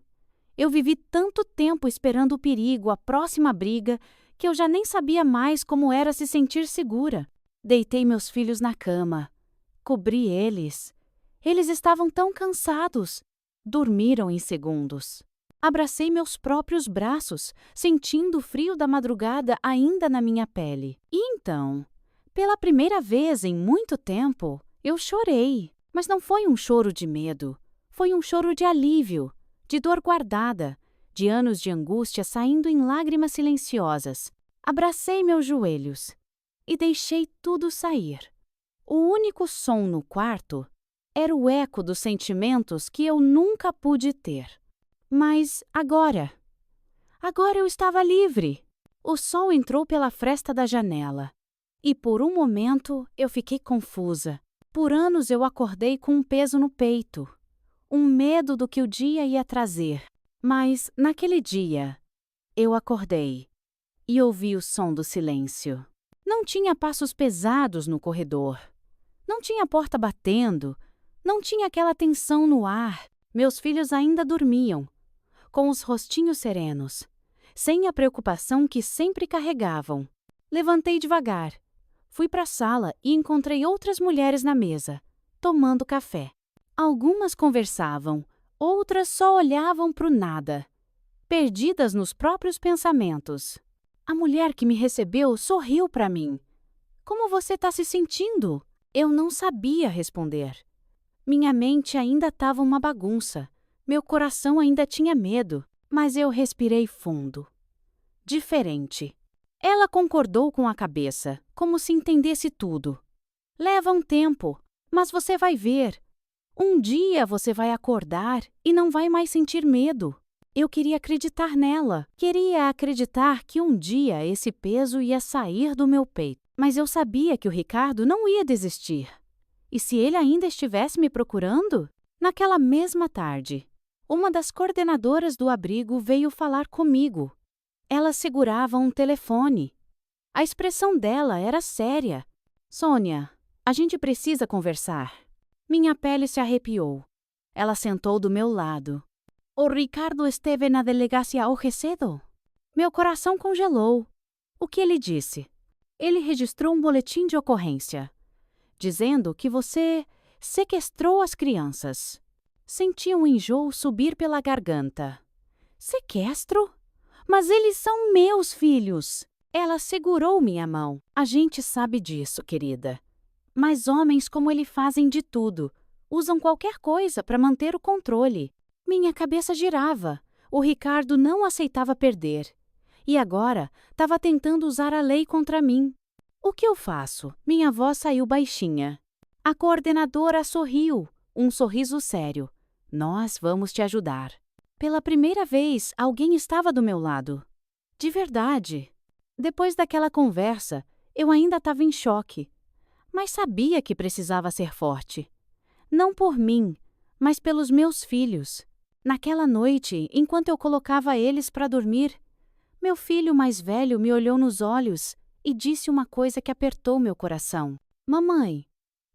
Eu vivi tanto tempo esperando o perigo, a próxima briga, que eu já nem sabia mais como era se sentir segura. Deitei meus filhos na cama. Cobri eles. Eles estavam tão cansados. Dormiram em segundos. Abracei meus próprios braços, sentindo o frio da madrugada ainda na minha pele. E então, pela primeira vez em muito tempo, eu chorei. Mas não foi um choro de medo. Foi um choro de alívio, de dor guardada, de anos de angústia saindo em lágrimas silenciosas. Abracei meus joelhos e deixei tudo sair. O único som no quarto era o eco dos sentimentos que eu nunca pude ter. Mas agora eu estava livre. O sol entrou pela fresta da janela. E por um momento eu fiquei confusa. Por anos eu acordei com um peso no peito. Um medo do que o dia ia trazer. Mas, naquele dia, eu acordei e ouvi o som do silêncio. Não tinha passos pesados no corredor. Não tinha porta batendo. Não tinha aquela tensão no ar. Meus filhos ainda dormiam, com os rostinhos serenos, sem a preocupação que sempre carregavam. Levantei devagar. Fui para a sala e encontrei outras mulheres na mesa, tomando café. Algumas conversavam, outras só olhavam para o nada, perdidas nos próprios pensamentos. A mulher que me recebeu sorriu para mim. Como você está se sentindo? Eu não sabia responder. Minha mente ainda estava uma bagunça. Meu coração ainda tinha medo, mas eu respirei fundo. Diferente. Ela concordou com a cabeça, como se entendesse tudo. Leva um tempo, mas você vai ver. Um dia você vai acordar e não vai mais sentir medo. Eu queria acreditar nela. Queria acreditar que um dia esse peso ia sair do meu peito. Mas eu sabia que o Ricardo não ia desistir. E se ele ainda estivesse me procurando? Naquela mesma tarde, uma das coordenadoras do abrigo veio falar comigo. Ela segurava um telefone. A expressão dela era séria. Sônia, a gente precisa conversar. Minha pele se arrepiou. Ela sentou do meu lado. O Ricardo esteve na delegacia hoje cedo? Meu coração congelou. O que ele disse? Ele registrou um boletim de ocorrência, dizendo que você sequestrou as crianças. Senti um enjoo subir pela garganta. Sequestro? Mas eles são meus filhos! Ela segurou minha mão. A gente sabe disso, querida. Mas homens como ele fazem de tudo. Usam qualquer coisa para manter o controle. Minha cabeça girava. O Ricardo não aceitava perder. E agora estava tentando usar a lei contra mim. O que eu faço? Minha voz saiu baixinha. A coordenadora sorriu, um sorriso sério. Nós vamos te ajudar. Pela primeira vez, alguém estava do meu lado. De verdade. Depois daquela conversa, eu ainda estava em choque. Mas sabia que precisava ser forte. Não por mim, mas pelos meus filhos. Naquela noite, enquanto eu colocava eles para dormir, meu filho mais velho me olhou nos olhos e disse uma coisa que apertou meu coração. Mamãe,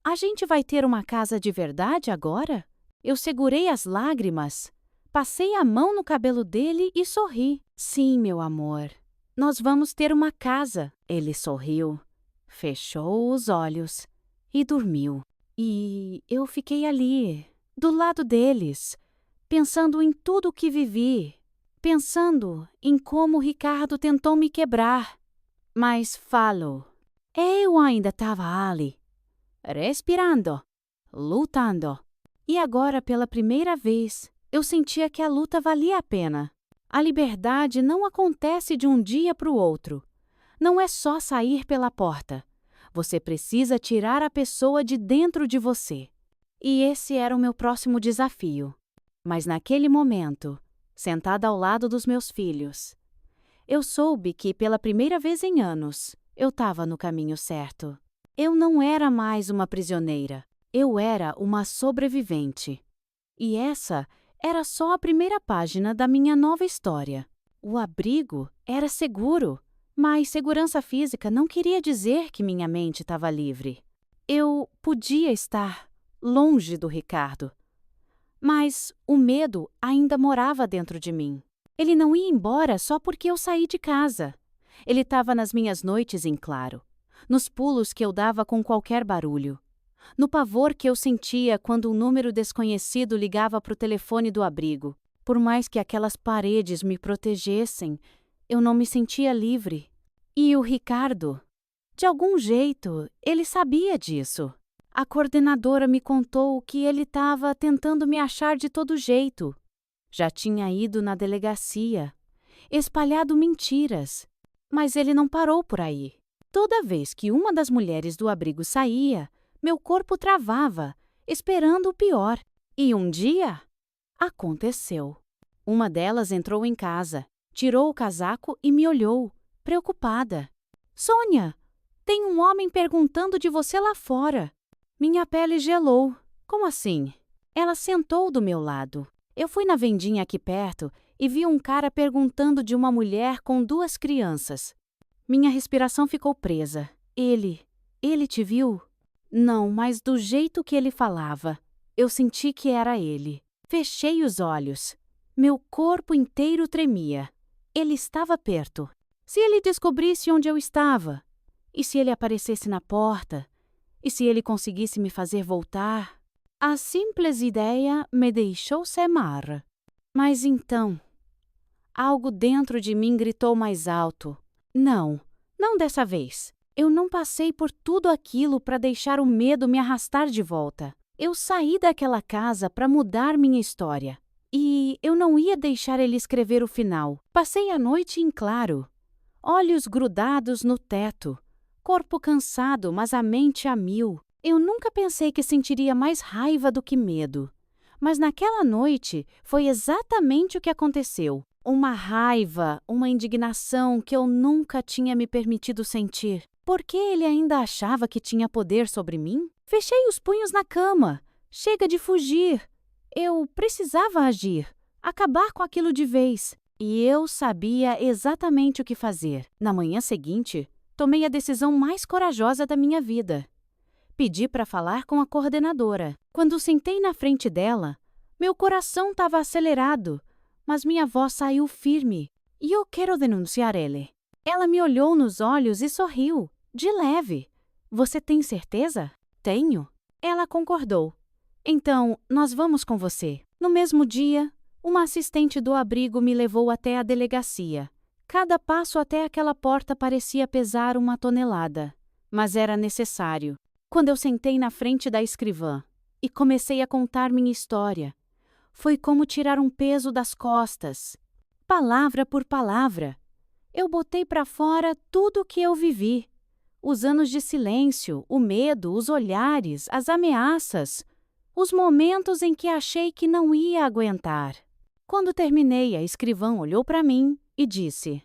a gente vai ter uma casa de verdade agora? Eu segurei as lágrimas, passei a mão no cabelo dele e sorri. Sim, meu amor, nós vamos ter uma casa. Ele sorriu, fechou os olhos e dormiu. E eu fiquei ali, do lado deles, pensando em tudo o que vivi, pensando em como Ricardo tentou me quebrar. Mas falo, eu ainda estava ali, respirando, lutando. E agora, pela primeira vez, eu sentia que a luta valia a pena. A liberdade não acontece de um dia para o outro. Não é só sair pela porta. Você precisa tirar a pessoa de dentro de você. E esse era o meu próximo desafio. Mas naquele momento, sentada ao lado dos meus filhos, eu soube que, pela primeira vez em anos, eu estava no caminho certo. Eu não era mais uma prisioneira. Eu era uma sobrevivente. E essa era só a primeira página da minha nova história. O abrigo era seguro, mas segurança física não queria dizer que minha mente estava livre. Eu podia estar longe do Ricardo, Mas o medo ainda morava dentro de mim. Ele não ia embora só porque eu saí de casa. Ele estava nas minhas noites em claro, nos pulos que eu dava com qualquer barulho, no pavor que eu sentia quando um número desconhecido ligava para o telefone do abrigo. Por mais que aquelas paredes me protegessem, eu não me sentia livre. E o Ricardo? De algum jeito, ele sabia disso. A coordenadora me contou que ele estava tentando me achar de todo jeito. Já tinha ido na delegacia, espalhado mentiras. Mas ele não parou por aí. Toda vez que uma das mulheres do abrigo saía, meu corpo travava, esperando o pior. E um dia, aconteceu. Uma delas entrou em casa, tirou o casaco e me olhou, preocupada. Sônia, tem um homem perguntando de você lá fora. Minha pele gelou. Como assim? Ela sentou do meu lado. Eu fui na vendinha aqui perto e vi um cara perguntando de uma mulher com 2 crianças. Minha respiração ficou presa. Ele te viu? Não, mas do jeito que ele falava, eu senti que era ele. Fechei os olhos. Meu corpo inteiro tremia. Ele estava perto. Se ele descobrisse onde eu estava? E se ele aparecesse na porta? E se ele conseguisse me fazer voltar? A simples ideia me deixou semar. Mas então, algo dentro de mim gritou mais alto. Não, não dessa vez. Eu não passei por tudo aquilo para deixar o medo me arrastar de volta. Eu saí daquela casa para mudar minha história. E eu não ia deixar ele escrever o final. Passei a noite em claro. Olhos grudados no teto. Corpo cansado, mas a mente a mil. Eu nunca pensei que sentiria mais raiva do que medo. Mas naquela noite foi exatamente o que aconteceu. Uma raiva, uma indignação que eu nunca tinha me permitido sentir. Por que ele ainda achava que tinha poder sobre mim? Fechei os punhos na cama. Chega de fugir. Eu precisava agir, acabar com aquilo de vez. E eu sabia exatamente o que fazer. Na manhã seguinte, tomei a decisão mais corajosa da minha vida. Pedi para falar com a coordenadora. Quando sentei na frente dela, meu coração estava acelerado, mas minha voz saiu firme. Eu quero denunciar ele. Ela me olhou nos olhos e sorriu, de leve. Você tem certeza? Tenho. Ela concordou. Então, nós vamos com você. No mesmo dia, uma assistente do abrigo me levou até a delegacia. Cada passo até aquela porta parecia pesar 1 tonelada, mas era necessário. Quando eu sentei na frente da escrivã e comecei a contar minha história, foi como tirar um peso das costas. Palavra por palavra, eu botei para fora tudo o que eu vivi. Os anos de silêncio, o medo, os olhares, as ameaças, os momentos em que achei que não ia aguentar. Quando terminei, a escrivã olhou para mim e disse: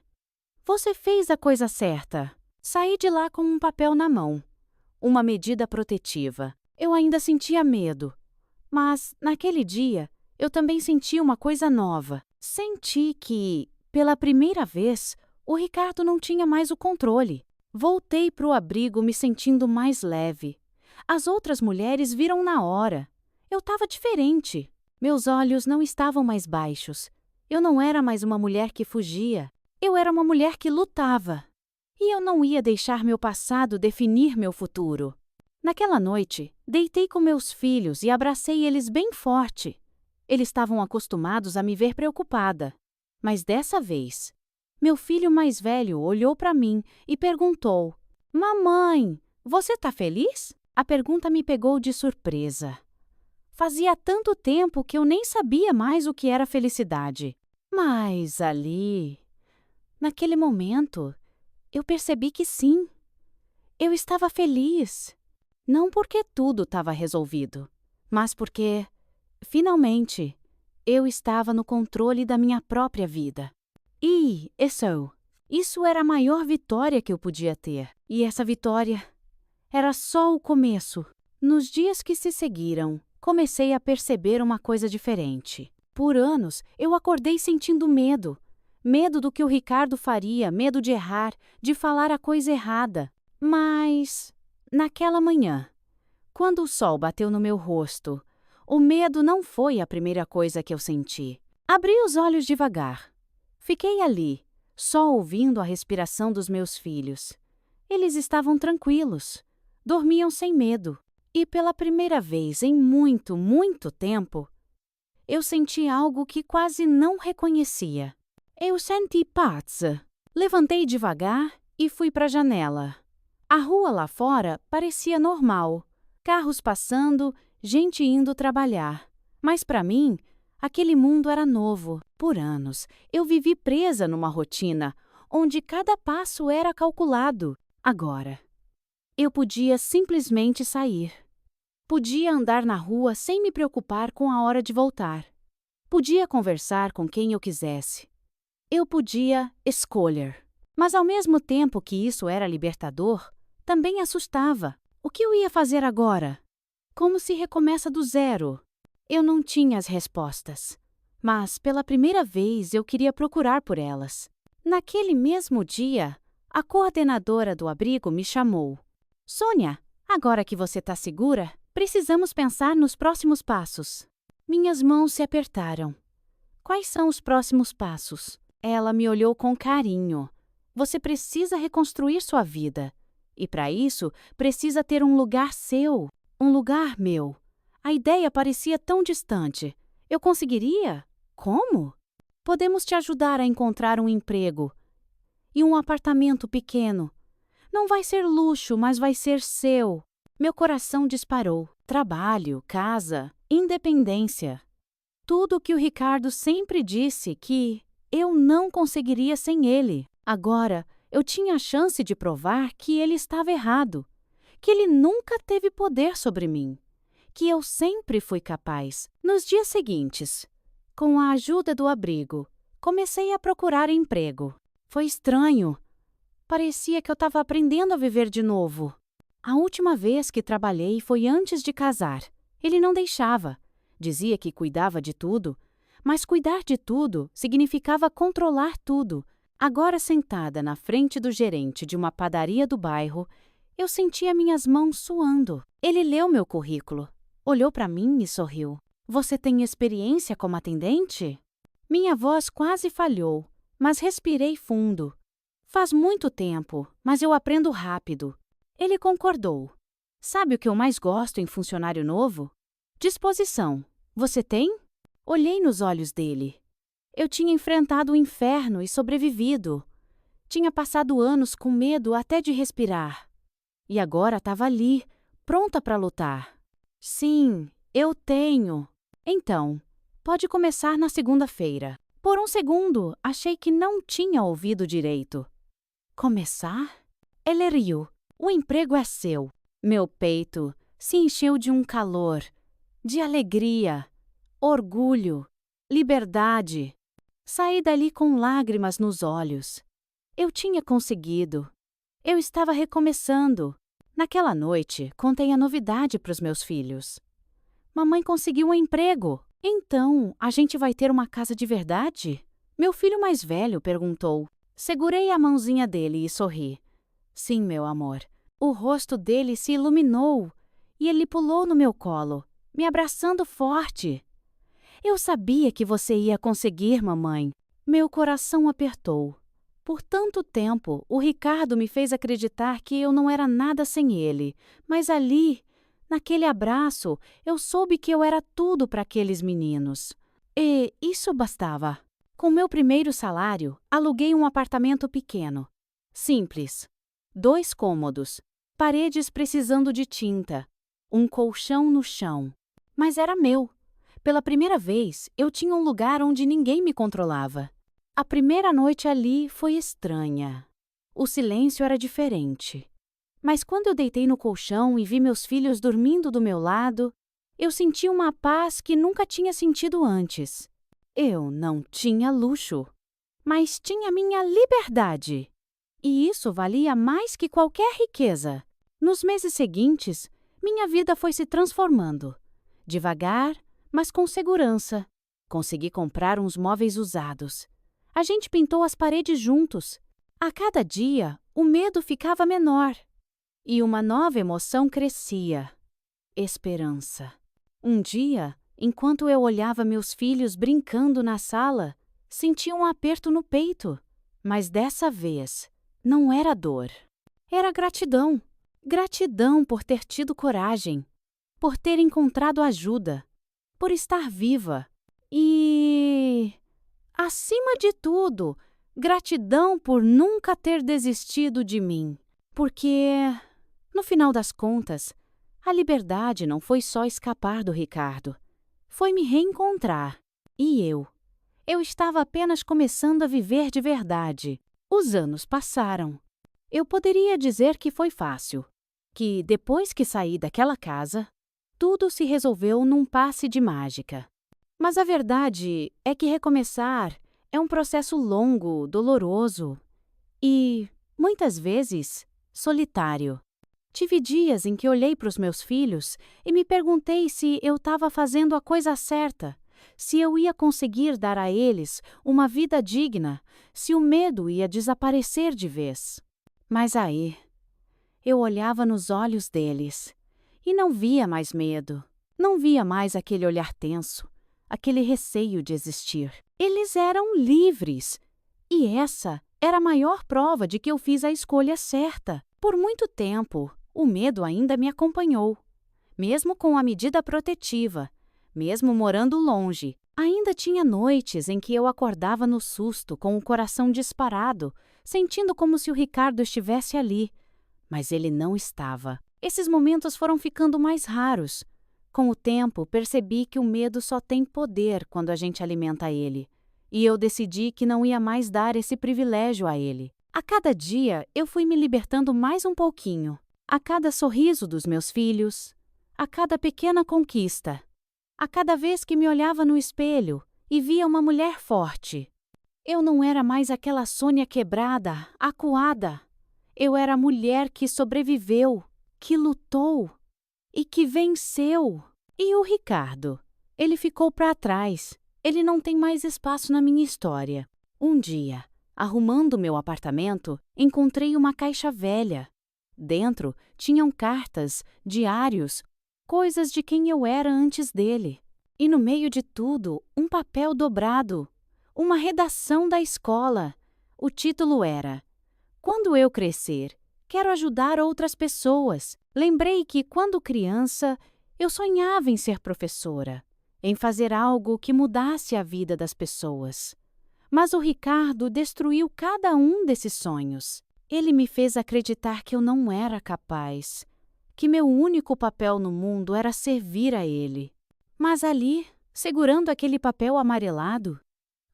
Você fez a coisa certa. Saí de lá com um papel na mão. Uma medida protetiva. Eu ainda sentia medo. Mas, naquele dia, eu também senti uma coisa nova. Senti que, pela primeira vez, o Ricardo não tinha mais o controle. Voltei para o abrigo me sentindo mais leve. As outras mulheres viram na hora. Eu estava diferente. Meus olhos não estavam mais baixos. Eu não era mais uma mulher que fugia. Eu era uma mulher que lutava. E eu não ia deixar meu passado definir meu futuro. Naquela noite, deitei com meus filhos e abracei eles bem forte. Eles estavam acostumados a me ver preocupada. Mas dessa vez, meu filho mais velho olhou para mim e perguntou: Mamãe, você está feliz? A pergunta me pegou de surpresa. Fazia tanto tempo que eu nem sabia mais o que era felicidade. Mas ali, naquele momento, eu percebi que sim. Eu estava feliz. Não porque tudo estava resolvido, mas porque, finalmente, eu estava no controle da minha própria vida. E isso era a maior vitória que eu podia ter. E essa vitória era só o começo. Nos dias que se seguiram, comecei a perceber uma coisa diferente. Por anos, eu acordei sentindo medo. Medo do que o Ricardo faria, medo de errar, de falar a coisa errada. Mas, naquela manhã, quando o sol bateu no meu rosto, O medo não foi a primeira coisa que eu senti. Abri os olhos devagar. Fiquei ali, só ouvindo a respiração dos meus filhos. Eles estavam tranquilos, dormiam sem medo. E pela primeira vez em muito, muito tempo, eu senti algo que quase não reconhecia. Eu senti paz. Levantei devagar e fui para a janela. A rua lá fora parecia normal. Carros passando, gente indo trabalhar. Mas para mim, aquele mundo era novo. Por anos, eu vivi presa numa rotina onde cada passo era calculado. Agora, eu podia simplesmente sair. Podia andar na rua sem me preocupar com a hora de voltar. Podia conversar com quem eu quisesse. Eu podia escolher. Mas ao mesmo tempo que isso era libertador, também assustava. O que eu ia fazer agora? Como se recomeça do zero. Eu não tinha as respostas. Mas, pela primeira vez, eu queria procurar por elas. Naquele mesmo dia, a coordenadora do abrigo me chamou. Sônia, agora que você está segura, precisamos pensar nos próximos passos. Minhas mãos se apertaram. Quais são os próximos passos? Ela me olhou com carinho. Você precisa reconstruir sua vida. E para isso, precisa ter um lugar seu, um lugar meu. A ideia parecia tão distante. Eu conseguiria? Como? Podemos te ajudar a encontrar um emprego e um apartamento pequeno. Não vai ser luxo, mas vai ser seu. Meu coração disparou. Trabalho, casa, independência. Tudo o que o Ricardo sempre disse que eu não conseguiria sem ele. Agora, eu tinha a chance de provar que ele estava errado, que ele nunca teve poder sobre mim, que eu sempre fui capaz. Nos dias seguintes, com a ajuda do abrigo, comecei a procurar emprego. Foi estranho. Parecia que eu estava aprendendo a viver de novo. A última vez que trabalhei foi antes de casar. Ele não deixava. Dizia que cuidava de tudo, mas cuidar de tudo significava controlar tudo. Agora, sentada na frente do gerente de uma padaria do bairro, eu sentia minhas mãos suando. Ele leu meu currículo, olhou para mim e sorriu. Você tem experiência como atendente? Minha voz quase falhou, mas respirei fundo. Faz muito tempo, mas eu aprendo rápido. Ele concordou. Sabe o que eu mais gosto em funcionário novo? Disposição. Você tem? Olhei nos olhos dele. Eu tinha enfrentado o inferno e sobrevivido. Tinha passado anos com medo até de respirar. E agora estava ali, pronta para lutar. Sim, eu tenho. Então, pode começar na segunda-feira. Por um segundo, achei que não tinha ouvido direito. Começar? Ele riu. O emprego é seu. Meu peito se encheu de um calor, de alegria, orgulho, liberdade. Saí dali com lágrimas nos olhos. Eu tinha conseguido. Eu estava recomeçando. Naquela noite, contei a novidade para os meus filhos. Mamãe conseguiu um emprego. Então, a gente vai ter uma casa de verdade? Meu filho mais velho perguntou. Segurei a mãozinha dele e sorri. Sim, meu amor. O rosto dele se iluminou e ele pulou no meu colo, me abraçando forte. Eu sabia que você ia conseguir, mamãe. Meu coração apertou. Por tanto tempo, o Ricardo me fez acreditar que eu não era nada sem ele. Mas ali, naquele abraço, eu soube que eu era tudo para aqueles meninos. E isso bastava. Com meu primeiro salário, aluguei um apartamento pequeno. Simples. 2 cômodos. Paredes precisando de tinta. Um colchão no chão. Mas era meu. Pela primeira vez, eu tinha um lugar onde ninguém me controlava. A primeira noite ali foi estranha. O silêncio era diferente. Mas quando eu deitei no colchão e vi meus filhos dormindo do meu lado, eu senti uma paz que nunca tinha sentido antes. Eu não tinha luxo, mas tinha minha liberdade. E isso valia mais que qualquer riqueza. Nos meses seguintes, minha vida foi se transformando. Devagar, mas com segurança. Consegui comprar uns móveis usados. A gente pintou as paredes juntos. A cada dia, o medo ficava menor. E uma nova emoção crescia. Esperança. Um dia, Enquanto eu olhava meus filhos brincando na sala, senti um aperto no peito. Mas dessa vez, não era dor. Era gratidão. Gratidão por ter tido coragem, por ter encontrado ajuda, por estar viva. E, acima de tudo, gratidão por nunca ter desistido de mim. Porque, no final das contas, a liberdade não foi só escapar do Ricardo. Foi me reencontrar. E eu estava apenas começando a viver de verdade. Os anos passaram. Eu poderia dizer que foi fácil, que depois que saí daquela casa, tudo se resolveu num passe de mágica. Mas a verdade é que recomeçar é um processo longo, doloroso e, muitas vezes, solitário. Tive dias em que olhei para os meus filhos e me perguntei se eu estava fazendo a coisa certa, se eu ia conseguir dar a eles uma vida digna, se o medo ia desaparecer de vez. Mas aí, eu olhava nos olhos deles e não via mais medo, não via mais aquele olhar tenso, aquele receio de existir. Eles eram livres e essa era a maior prova de que eu fiz a escolha certa. Por muito tempo, o medo ainda me acompanhou. Mesmo com a medida protetiva, mesmo morando longe, ainda tinha noites em que eu acordava no susto, com o coração disparado, sentindo como se o Ricardo estivesse ali. Mas ele não estava. Esses momentos foram ficando mais raros. Com o tempo, percebi que o medo só tem poder quando a gente alimenta ele. E eu decidi que não ia mais dar esse privilégio a ele. A cada dia, eu fui me libertando mais um pouquinho. A cada sorriso dos meus filhos, a cada pequena conquista, a cada vez que me olhava no espelho e via uma mulher forte. Eu não era mais aquela Sônia quebrada, acuada. Eu era a mulher que sobreviveu, que lutou e que venceu. E o Ricardo? Ele ficou para trás. Ele não tem mais espaço na minha história. Um dia, arrumando meu apartamento, encontrei uma caixa velha. Dentro tinham cartas, diários, coisas de quem eu era antes dele. E no meio de tudo, um papel dobrado. Uma redação da escola. O título era: Quando eu crescer, quero ajudar outras pessoas. Lembrei que, quando criança, eu sonhava em ser professora, em fazer algo que mudasse a vida das pessoas. Mas o Ricardo destruiu cada um desses sonhos. Ele me fez acreditar que eu não era capaz, que meu único papel no mundo era servir a ele. Mas ali, segurando aquele papel amarelado,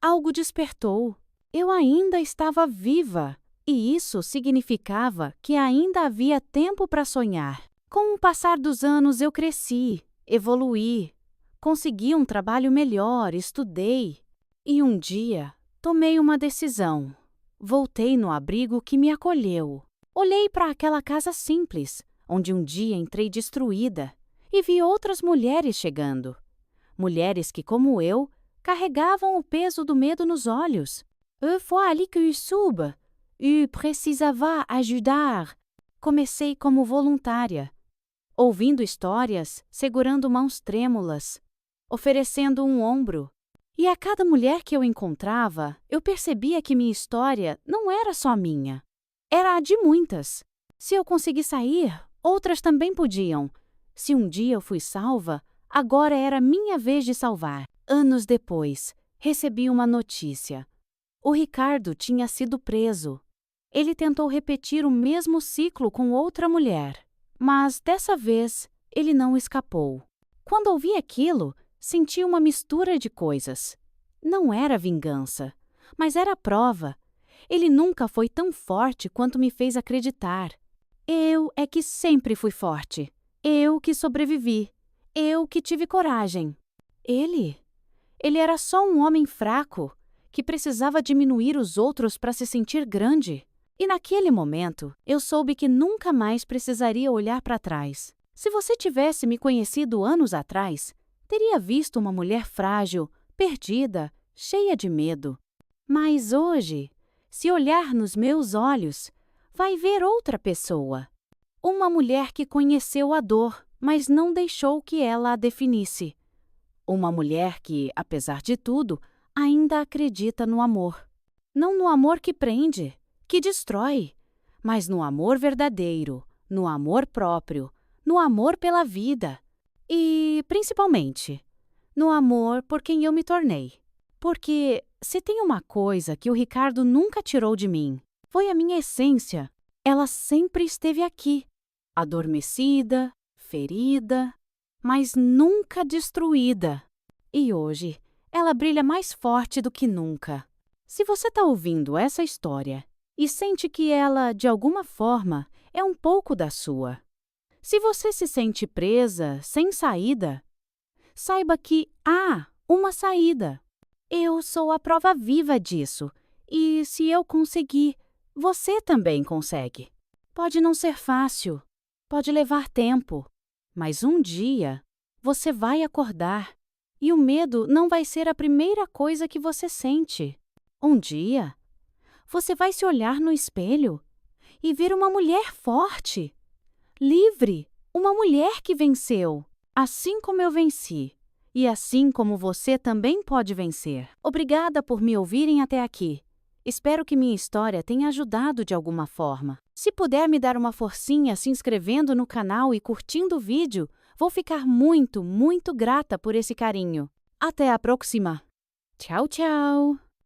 algo despertou. Eu ainda estava viva, e isso significava que ainda havia tempo para sonhar. Com o passar dos anos, eu cresci, evoluí, consegui um trabalho melhor, estudei. E um dia, tomei uma decisão. Voltei no abrigo que me acolheu. Olhei para aquela casa simples, onde um dia entrei destruída, e vi outras mulheres chegando. Mulheres que, como eu, carregavam o peso do medo nos olhos. Il fallait que eu suba. Eu precisava ajudar. Comecei como voluntária, ouvindo histórias, segurando mãos trêmulas, oferecendo um ombro. E a cada mulher que eu encontrava, eu percebia que minha história não era só minha. Era a de muitas. Se eu consegui sair, outras também podiam. Se um dia eu fui salva, agora era minha vez de salvar. Anos depois, recebi uma notícia. O Ricardo tinha sido preso. Ele tentou repetir o mesmo ciclo com outra mulher, mas dessa vez ele não escapou. Quando ouvi aquilo, senti uma mistura de coisas. Não era vingança, mas era prova. Ele nunca foi tão forte quanto me fez acreditar. Eu é que sempre fui forte. Eu que sobrevivi. Eu que tive coragem. Ele era só um homem fraco, que precisava diminuir os outros para se sentir grande. E naquele momento, eu soube que nunca mais precisaria olhar para trás. Se você tivesse me conhecido anos atrás, teria visto uma mulher frágil, perdida, cheia de medo. Mas hoje, se olhar nos meus olhos, vai ver outra pessoa. Uma mulher que conheceu a dor, mas não deixou que ela a definisse. Uma mulher que, apesar de tudo, ainda acredita no amor. Não no amor que prende, que destrói, mas no amor verdadeiro, no amor próprio, no amor pela vida e, principalmente, no amor por quem eu me tornei. Porque, se tem uma coisa que o Ricardo nunca tirou de mim, foi a minha essência. Ela sempre esteve aqui, adormecida, ferida, mas nunca destruída. E hoje, ela brilha mais forte do que nunca. Se você está ouvindo essa história e sente que ela, de alguma forma, é um pouco da sua, se você se sente presa, sem saída, saiba que há uma saída. Eu sou a prova viva disso. E se eu conseguir, você também consegue. Pode não ser fácil, pode levar tempo, mas um dia você vai acordar e o medo não vai ser a primeira coisa que você sente. Um dia, você vai se olhar no espelho e ver uma mulher forte, livre, uma mulher que venceu, assim como eu venci. E assim como você também pode vencer. Obrigada por me ouvirem até aqui. Espero que minha história tenha ajudado de alguma forma. Se puder me dar uma forcinha se inscrevendo no canal e curtindo o vídeo, vou ficar muito, muito grata por esse carinho. Até a próxima. Tchau, tchau!